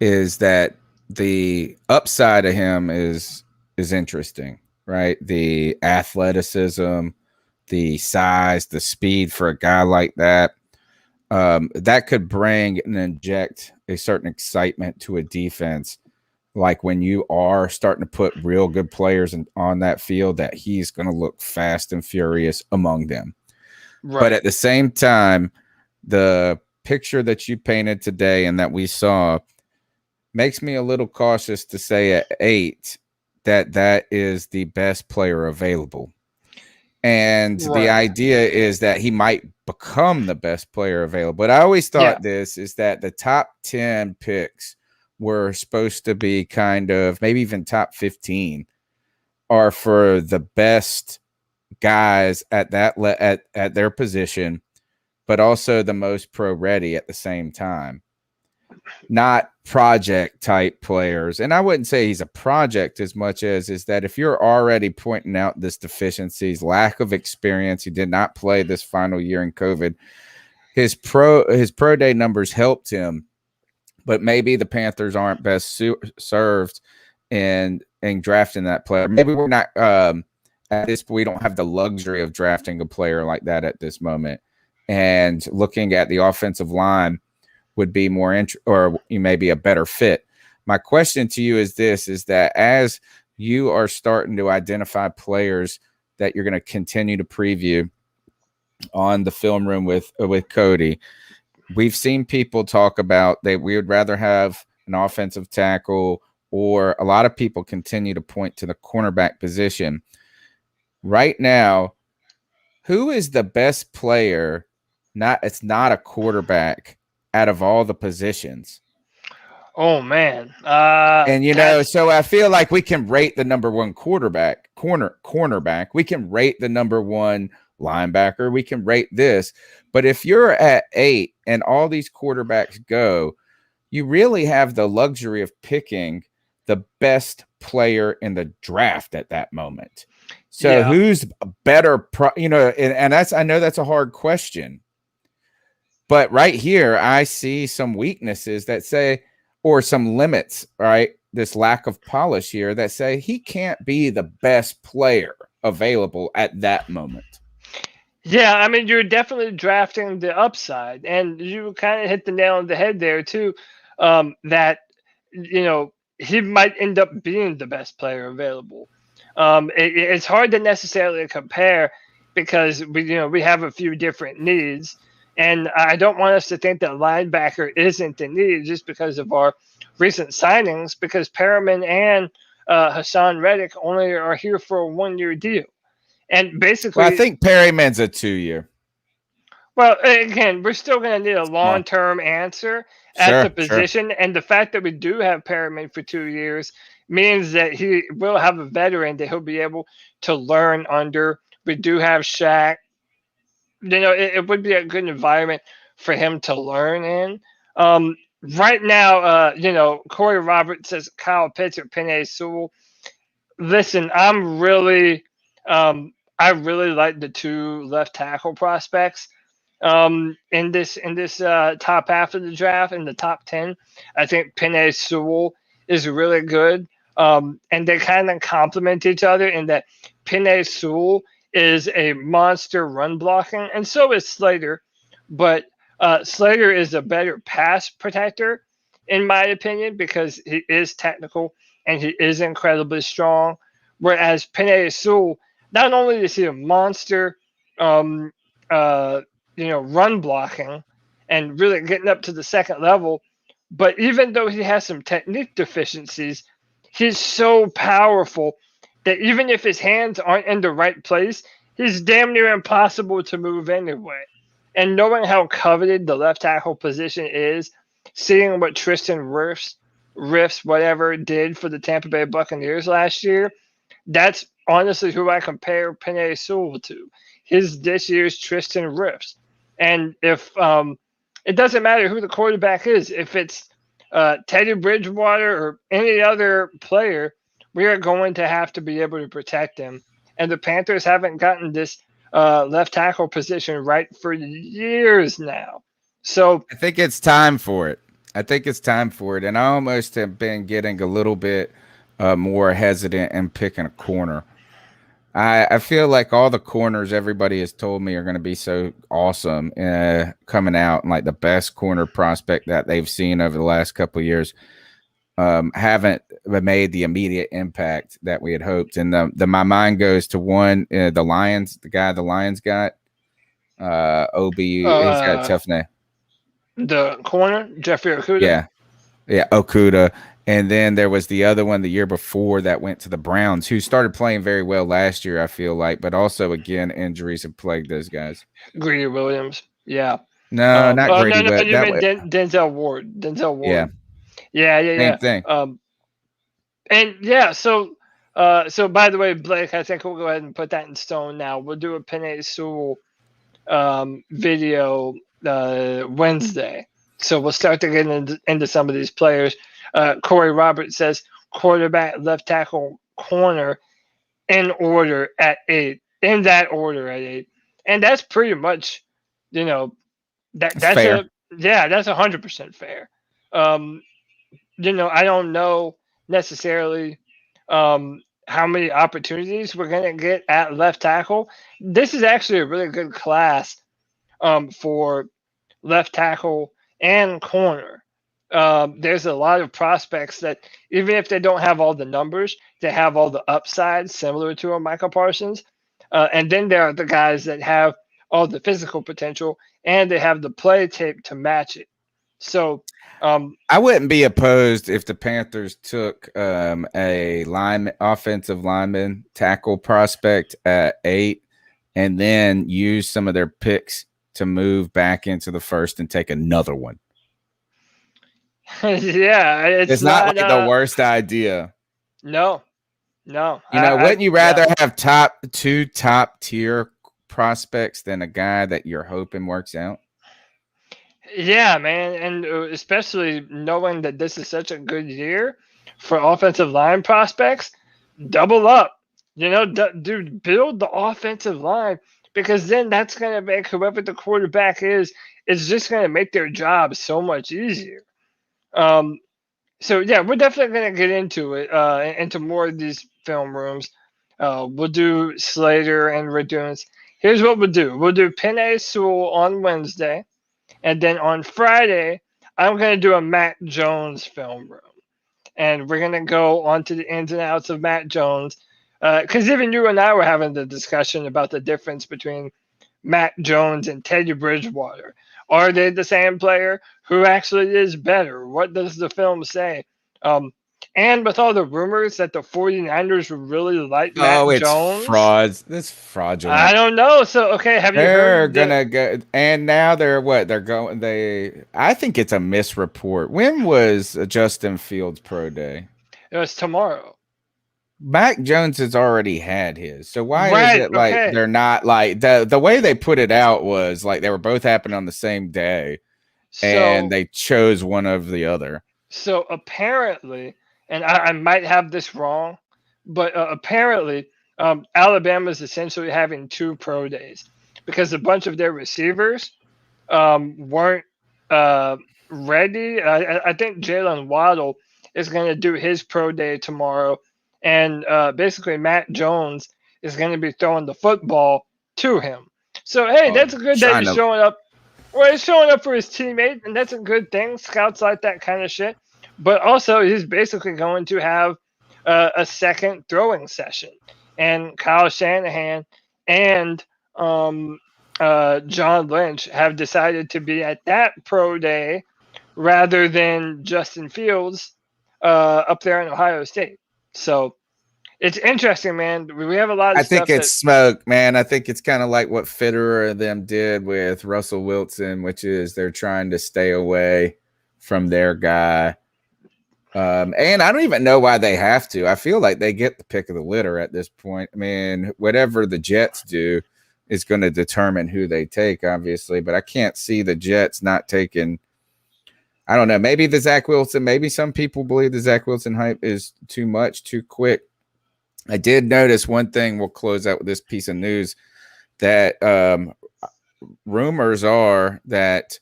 is that the upside of him is interesting, right? The athleticism, the size, the speed for a guy like that, that could bring and inject a certain excitement to a defense. Like when you are starting to put real good players on that field, that he's going to look fast and furious among them. Right. But at the same time, the picture that you painted today and that we saw makes me a little cautious to say at 8 that is the best player available. And right. The idea is that he might become the best player available. But I always thought this is that the top 10 picks were supposed to be kind of maybe even top 15 are for the best guys at that at their position, but also the most pro ready at the same time. Not project type players. And I wouldn't say he's a project as much as is that if you're already pointing out this deficiencies, lack of experience, he did not play this final year in COVID. His pro day numbers helped him, but maybe the Panthers aren't best served in drafting that player. Maybe we're not at this, we don't have the luxury of drafting a player like that at this moment. And looking at the offensive line would be more or you may be a better fit. My question to you is this, is that as you are starting to identify players that you're going to continue to preview on the film room with Cody, we've seen people talk about that we would rather have an offensive tackle, or a lot of people continue to point to the cornerback position. Right now, who is the best player? It's not a quarterback out of all the positions. Oh man. And so I feel like we can rate the number one cornerback. We can rate the number one linebacker. We can rate this. But if you're at 8 and all these quarterbacks go, you really have the luxury of picking the best player in the draft at that moment. So who's a better, and that's, I know that's a hard question, but right here, I see some weaknesses that say, or some limits, right? This lack of polish here that say he can't be the best player available at that moment. Yeah, I mean, you're definitely drafting the upside, and you kind of hit the nail on the head there too. That he might end up being the best player available. It's hard to necessarily compare because we have a few different needs, and I don't want us to think that linebacker isn't the need just because of our recent signings. Because Perriman and Hassan Reddick only are here for a 1-year deal. And basically, I think Perryman's a 2-year. Well, again, we're still going to need a long-term answer at the position. Sure. And the fact that we do have Perriman for 2 years means that he will have a veteran that he'll be able to learn under. We do have Shaq. It would be a good environment for him to learn in. Right now, Corey Roberts says Kyle Pitts or Penei Sewell. Listen, I really like the 2 left tackle prospects in this top half of the draft, in the top 10. I think Penei Sewell is really good, and they kind of complement each other in that Penei Sewell is a monster run blocking, and so is Slater, but Slater is a better pass protector in my opinion because he is technical and he is incredibly strong, whereas Penei Sewell, not only is he a monster, run blocking and really getting up to the second level, but even though he has some technique deficiencies, he's so powerful that even if his hands aren't in the right place, he's damn near impossible to move anyway. And knowing how coveted the left tackle position is, seeing what Tristan Riffs, whatever, did for the Tampa Bay Buccaneers last year, that's honestly who I compare Penei Sewell to. This year's Tristan Riffs. And if it doesn't matter who the quarterback is, if it's Teddy Bridgewater or any other player, we are going to have to be able to protect him. And the Panthers haven't gotten this left tackle position right for years now. So I think it's time for it. And I almost have been getting a little bit more hesitant in picking a corner. I feel like all the corners everybody has told me are going to be so awesome coming out, and like the best corner prospect that they've seen over the last couple of years haven't made the immediate impact that we had hoped. And my mind goes to one, the Lions, the guy the Lions got, OB. He's got a tough name. The corner, Jeffrey Okudah. Yeah, Okudah. And then there was the other one the year before that went to the Browns, who started playing very well last year, I feel like, but also, again, injuries have plagued those guys. Greedy Williams. Yeah. No, not Greedy. No, you meant Denzel Ward. Yeah. Same thing. And yeah, so by the way, Blake, I think we'll go ahead and put that in stone now. We'll do a Penei Sewell video Wednesday. So we'll start to get into some of these players. Corey Roberts says quarterback, left tackle, corner in order at 8. In that order at 8. And that's pretty much, that's fair. That's 100% fair. I don't know necessarily how many opportunities we're going to get at left tackle. This is actually a really good class for left tackle and corner. There's a lot of prospects that, even if they don't have all the numbers, they have all the upsides similar to a Micah Parsons. And then there are the guys that have all the physical potential and they have the play tape to match it. So I wouldn't be opposed if the Panthers took a offensive lineman tackle prospect at 8 and then use some of their picks to move back into the first and take another one. Yeah, it's not like the worst idea. No. Wouldn't you rather have top tier prospects than a guy that you're hoping works out. Yeah, man, and especially knowing that this is such a good year for offensive line prospects, double up. Dude, build the offensive line because then that's going to make whoever the quarterback is just going to make their job so much easier. So yeah, we're definitely going to get into it, into more of these film rooms. We'll do Slater and Raduns. Here's what we'll do. We'll do Penn Sewell on Wednesday. And then on Friday, I'm going to do a Matt Jones film room. And we're going to go on to the ins and outs of Matt Jones. Because even you and I were having the discussion about the difference between Matt Jones and Teddy Bridgewater. Are they the same player? Who actually is better? What does the film say? And with all the rumors that the 49ers would really like Matt Jones. Frauds. That's fraudulent. I don't know. So, okay, have you heard? They're going to go. And now they're what? They're going. I think it's a misreport. When was Justin Fields' pro day? It was tomorrow. Mac Jones has already had his. So why is it like they're not like the way they put it out was like they were both happening on the same day and they chose one over the other. So apparently, and I might have this wrong, but apparently Alabama's essentially having 2 pro days because a bunch of their receivers weren't ready. I think Jalen Waddle is going to do his pro day tomorrow. And basically, Matt Jones is going to be throwing the football to him. So, hey, that's good that he's showing up. Well, he's showing up for his teammate, and that's a good thing. Scouts like that kind of shit. But also, he's basically going to have a second throwing session. And Kyle Shanahan and John Lynch have decided to be at that pro day rather than Justin Fields up there in Ohio State. So it's interesting, man. We have a lot of I think it's smoke, man. I think it's kind of like what Fitterer and them did with Russell Wilson, which is they're trying to stay away from their guy. And I don't even know why they have to. I feel like they get the pick of the litter at this point. I mean, whatever the Jets do is going to determine who they take, obviously. But I can't see the Jets not taking – I don't know. Maybe the Zach Wilson. Maybe some people believe the Zach Wilson hype is too much, too quick. I did notice one thing. We'll close out with this piece of news that rumors are that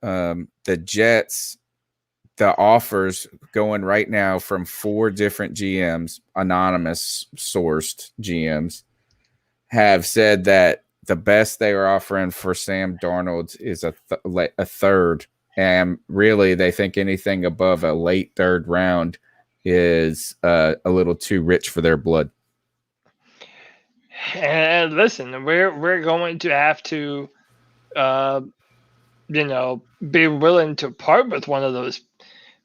the Jets, the offers going right now from 4 different GMs, anonymous sourced GMs, have said that the best they are offering for Sam Darnold is a third. And really, they think anything above a late 3rd round is a little too rich for their blood. And listen, we're going to have to, be willing to part with one of those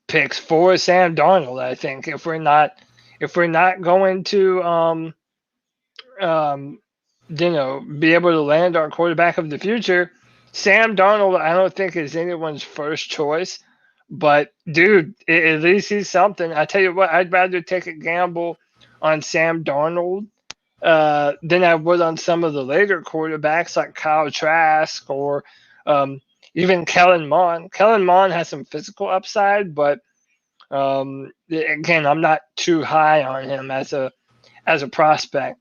picks for Sam Darnold. I think if we're not going to, be able to land our quarterback of the future. Sam Darnold, I don't think is anyone's first choice, but dude, at least he's something. I tell you what, I'd rather take a gamble on Sam Darnold than I would on some of the later quarterbacks like Kyle Trask or even Kellen Mond. Kellen Mond has some physical upside, but again, I'm not too high on him as a prospect.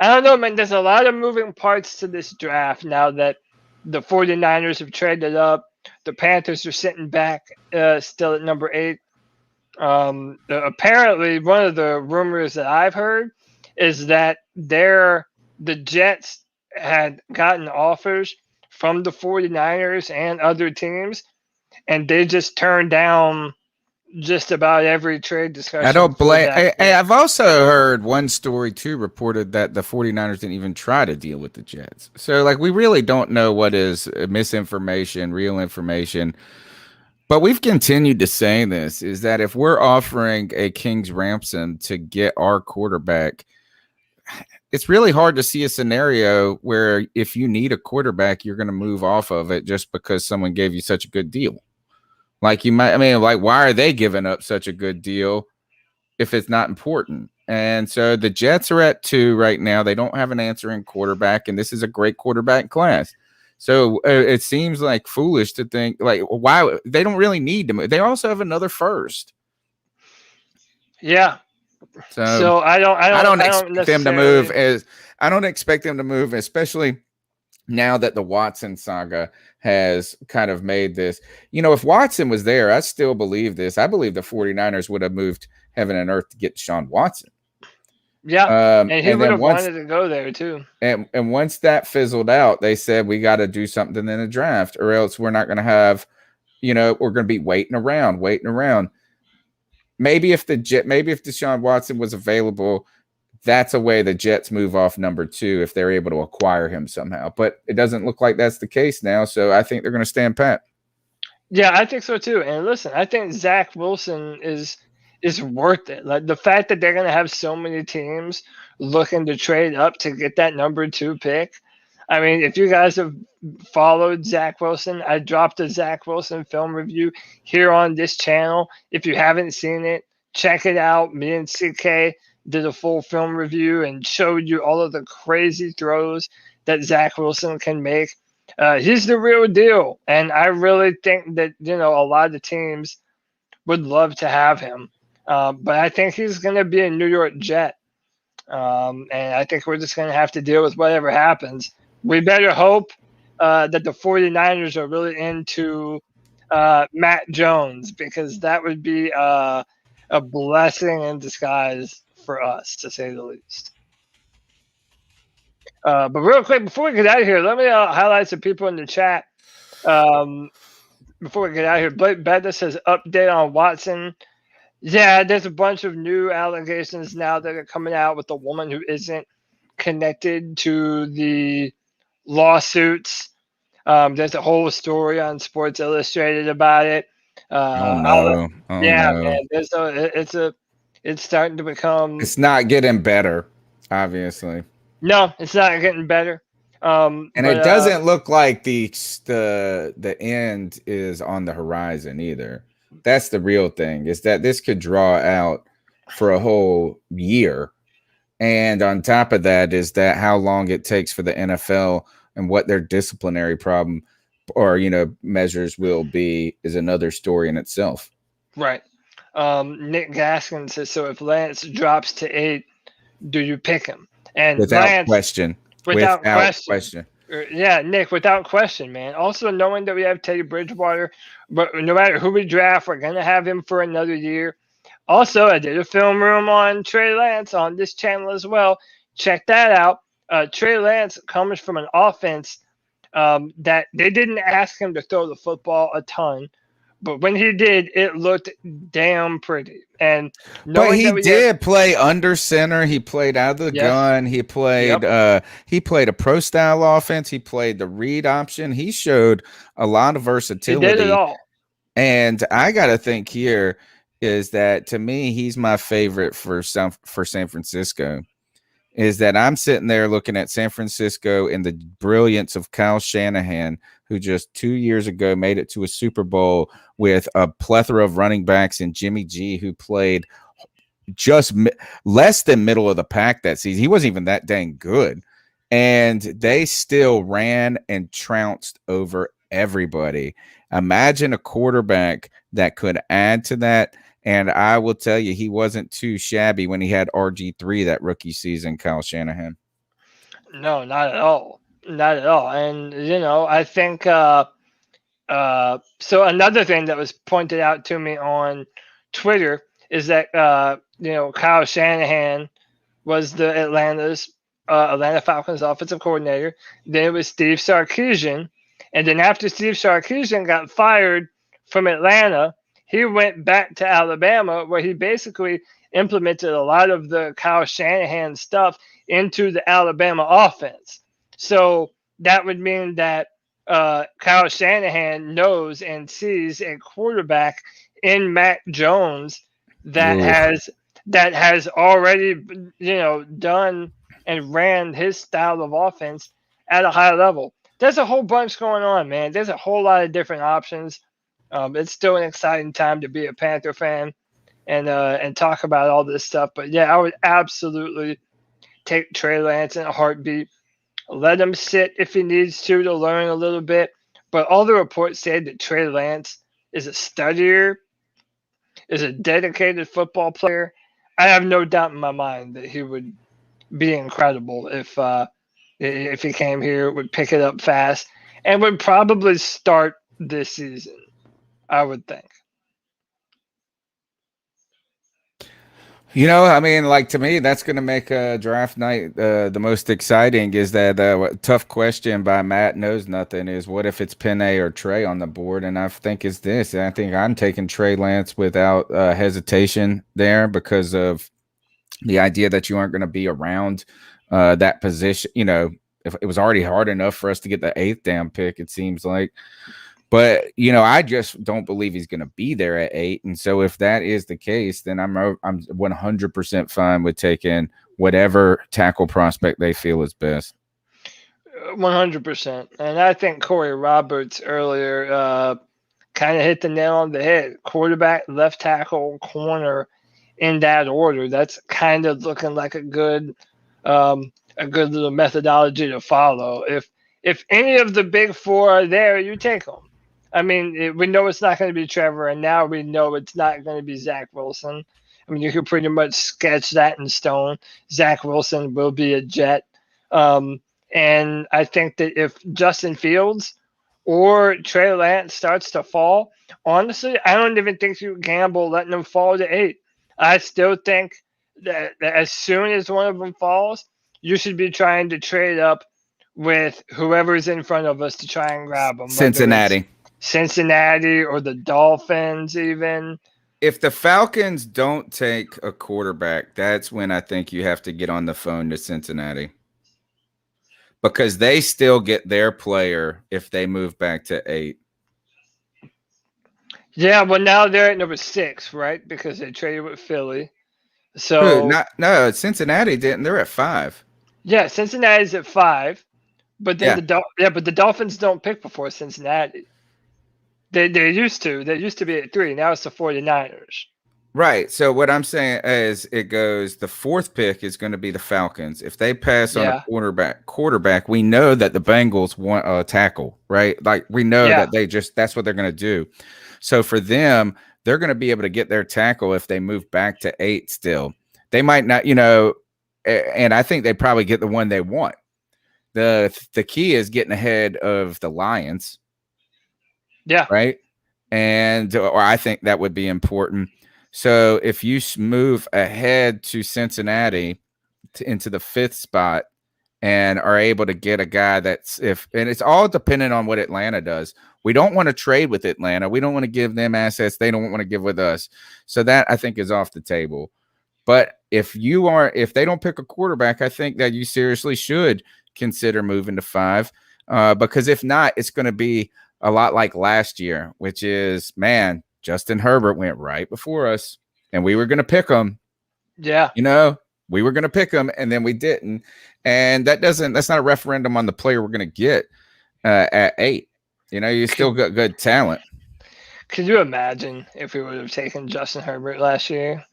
I don't know, man. There's a lot of moving parts to this draft now that the 49ers have traded up. The Panthers are sitting back still at number 8. Apparently, one of the rumors that I've heard is that the Jets had gotten offers from the 49ers and other teams, and they just turned down just about every trade discussion. I don't blame. I've also heard one story too reported that the 49ers didn't even try to deal with the Jets. So like we really don't know what is misinformation, real information. But we've continued to say this is that if we're offering a king's ransom to get our quarterback, it's really hard to see a scenario where if you need a quarterback, you're going to move off of it just because someone gave you such a good deal. Like why are they giving up such a good deal if it's not important? And so the Jets are at 2 right now. They don't have an answering quarterback, and this is a great quarterback class. So it seems like foolish to think like why they don't really need to move. They also have another first. Yeah. So I don't expect them to move I don't expect them to move, especially now that the Watson saga has kind of made this. If Watson was there, I still believe this. I believe the 49ers would have moved heaven and earth to get Deshaun Watson. Yeah, and he would have wanted to go there too. And once that fizzled out, they said we got to do something in the draft, or else we're not going to have, we're going to be waiting around. Maybe if Deshaun Watson was available, that's a way the Jets move off number 2 if they're able to acquire him somehow. But it doesn't look like that's the case now, so I think they're going to stand pat. Yeah, I think so too. And listen, I think Zach Wilson is worth it. Like the fact that they're going to have so many teams looking to trade up to get that number 2 pick. I mean, if you guys have followed Zach Wilson, I dropped a Zach Wilson film review here on this channel. If you haven't seen it, check it out. Me and CK did a full film review and showed you all of the crazy throws that Zach Wilson can make. He's the real deal. And I really think that, a lot of the teams would love to have him. But I think he's going to be a New York Jet. And I think we're just going to have to deal with whatever happens. We better hope that the 49ers are really into Matt Jones, because that would be a blessing in disguise for us, to say the least. But real quick, before we get out of here, let me highlight some people in the chat. Before we get out of here, Blake Betta says, update on Watson. Yeah, there's a bunch of new allegations now that are coming out with a woman who isn't connected to the lawsuits. There's a whole story on Sports Illustrated about it. No. Man, it's starting to become. It's not getting better, obviously. No, it's not getting better. It doesn't look like the end is on the horizon either. That's the real thing, is that this could draw out for a whole year. And on top of that is that how long it takes for the NFL and what their disciplinary problem or, measures will be is another story in itself. Right. Nick Gaskin says, so if Lance drops to 8, do you pick him? And without question. Yeah, Nick, without question, man. Also, knowing that we have Teddy Bridgewater, but no matter who we draft, we're going to have him for another year. Also, I did a film room on Trey Lance on this channel as well. Check that out. Trey Lance comes from an offense that they didn't ask him to throw the football a ton. But when he did, it looked damn pretty. But he did play under center. He played out of the gun. He played a pro style offense. He played the read option. He showed a lot of versatility. He did it all. And I got to think here is that, to me, he's my favorite for San Francisco. Is that I'm sitting there looking at San Francisco and the brilliance of Kyle Shanahan, who just 2 years ago made it to a Super Bowl with a plethora of running backs, and Jimmy G, who played just less than middle of the pack that season. He wasn't even that dang good. And they still ran and trounced over everybody. Imagine a quarterback that could add to that. And I will tell you, he wasn't too shabby when he had RG3 that rookie season, Kyle Shanahan. No, not at all. Not at all. And, I think so another thing that was pointed out to me on Twitter is that, Kyle Shanahan was the Atlanta Falcons offensive coordinator. Then it was Steve Sarkisian. And then after Steve Sarkisian got fired from Atlanta, he went back to Alabama, where he basically implemented a lot of the Kyle Shanahan stuff into the Alabama offense. So that would mean that Kyle Shanahan knows and sees a quarterback in Mac Jones that has already, done and ran his style of offense at a high level. There's a whole bunch going on, man. There's a whole lot of different options. It's still an exciting time to be a Panther fan. and talk about all this stuff. But yeah, I would absolutely take Trey Lance in a heartbeat. Let him sit if he needs to learn a little bit. But all the reports say that Trey Lance is a studier, is a dedicated football player. I have no doubt in my mind that he would be incredible if he came here, would pick it up fast, and would probably start this season, I would think. You know, I mean, like to me, that's going to make draft night the most exciting. Is that tough question by Matt Knows Nothing? Is what if it's Penn or Trey on the board? And I think it's this. I think I'm taking Trey Lance without hesitation there because of the idea that you aren't going to be around that position. You know, if it was already hard enough for us to get the 8th damn pick, it seems like. But, you know, I just don't believe he's going to be there at 8. And so if that is the case, then I'm 100% fine with taking whatever tackle prospect they feel is best. 100%. And I think Corey Roberts earlier kind of hit the nail on the head. Quarterback, left tackle, corner in that order. That's kind of looking like a good little methodology to follow. If any of the big four are there, you take them. I mean, we know it's not going to be Trevor, and now we know it's not going to be Zach Wilson. I mean, you could pretty much sketch that in stone. Zach Wilson will be a Jet. And I think that if Justin Fields or Trey Lance starts to fall, honestly, I don't even think you gamble letting them fall to 8. I still think that as soon as one of them falls, you should be trying to trade up with whoever's in front of us to try and grab them. Cincinnati or the Dolphins even. If the Falcons don't take a quarterback, that's when I think you have to get on the phone to Cincinnati. Because they still get their player if they move back to 8. Yeah, well, now they're at number 6, right? Because they traded with Philly. So no, Cincinnati didn't. They're at 5. Yeah, Cincinnati's at 5, but then the Dolphins don't pick before Cincinnati. They used to. They used to be at 3. Now it's the 49ers. Right. So what I'm saying is it goes the 4th pick is going to be the Falcons. If they pass on a quarterback, we know that the Bengals want a tackle, right? Like we know that that's what they're going to do. So for them, they're going to be able to get their tackle if they move back to 8 still. They might not, you know, and I think they probably get the one they want. The key is getting ahead of the Lions. Yeah. Right. And or I think that would be important. So if you move ahead to Cincinnati into the 5th spot and are able to get a guy and it's all dependent on what Atlanta does. We don't want to trade with Atlanta. We don't want to give them assets they don't want to give with us. So that I think is off the table. But if they don't pick a quarterback, I think that you seriously should consider moving to 5 because if not, it's going to be a lot like last year, which is, man, Justin Herbert went right before us and we were going to pick him. Yeah. You know, we were going to pick him and then we didn't. And that's not a referendum on the player we're going to get at 8. You know, you still got good talent. Could you imagine if we would have taken Justin Herbert last year?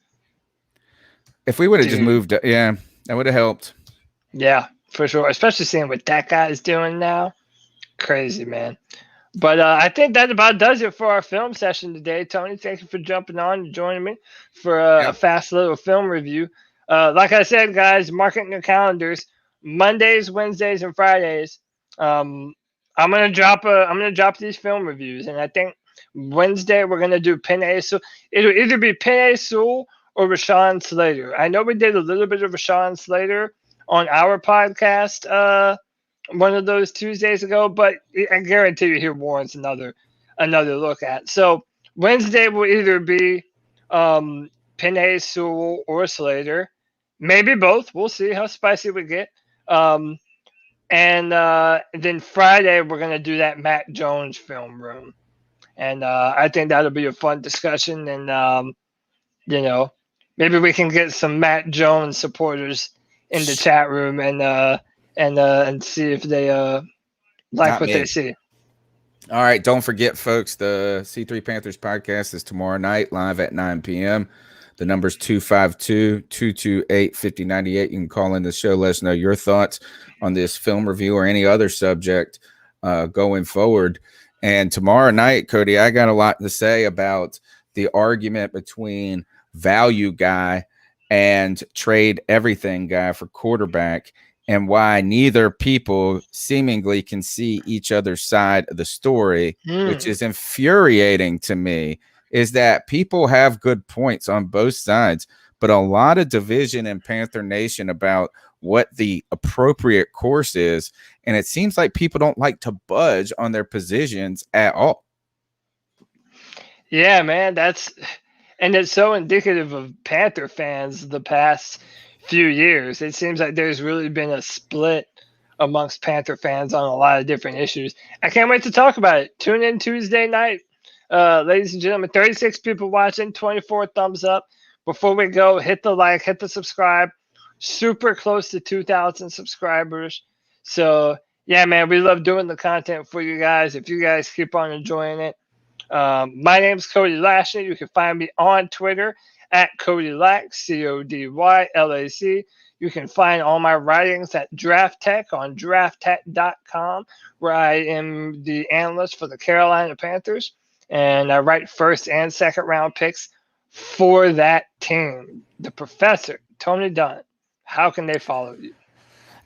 If we would have just moved, that would have helped. Yeah, for sure. Especially seeing what that guy is doing now. Crazy, man. But I think that about does it for our film session today. Tony, thank you for jumping on and joining me for a fast little film review. Like I said, guys, mark it in your calendars. Mondays, Wednesdays, and Fridays. I'm gonna drop these film reviews, and I think Wednesday we're gonna do Penn Sewell. It'll either be Penn Sewell or Rashawn Slater. I know we did a little bit of Rashawn Slater on our podcast one of those Tuesdays ago, but I guarantee you he warrants another look at. So Wednesday will either be Penn Sewell or Slater, maybe both. We'll see how spicy we get. And then Friday we're gonna do that Matt Jones film room, and I think that'll be a fun discussion. And you know, maybe we can get some Matt Jones supporters in the chat room and see if they like what they see. All right. Don't forget, folks, the C3 Panthers podcast is tomorrow night live at 9 p.m. The number's 252-228-5098. You can call in the show. Let us know your thoughts on this film review or any other subject going forward. And tomorrow night, Cody, I got a lot to say about the argument between value guy and trade everything guy for quarterback, and why neither people seemingly can see each other's side of the story, which is infuriating to me, is that people have good points on both sides, but a lot of division in Panther Nation about what the appropriate course is. And it seems like people don't like to budge on their positions at all. Yeah, man, and it's so indicative of Panther fans the past few years. It seems like there's really been a split amongst Panther fans on a lot of different issues. I can't wait to talk about it. Tune in Tuesday night, ladies and gentlemen. 36 people watching, 24 thumbs up. Before we go, hit the like, hit the subscribe. Super close to 2,000 subscribers. So, yeah, man, we love doing the content for you guys. If you guys keep on enjoying it. My name's Cody Lashley. You can find me on Twitter at Cody Lack, CodyLac. You can find all my writings at Draft Tech on drafttech.com, where I am the analyst for the Carolina Panthers, and I write first and second round picks for that team. The professor, Tony Dunn. How can they follow you?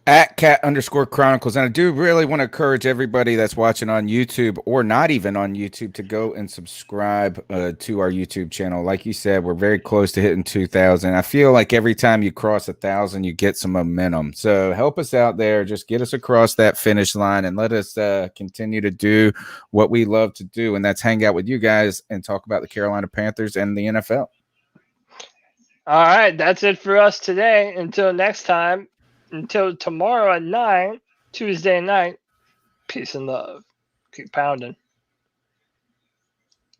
At cat_chronicles. And I do really want to encourage everybody that's watching on YouTube or not even on YouTube to go and subscribe to our YouTube channel. Like you said, we're very close to hitting 2,000. I feel like every time you cross 1,000, you get some momentum. So help us out there. Just get us across that finish line and let us continue to do what we love to do. And that's hang out with you guys and talk about the Carolina Panthers and the NFL. All right. That's it for us today. Until next time. Until tomorrow at 9, Tuesday night, peace and love. Keep pounding.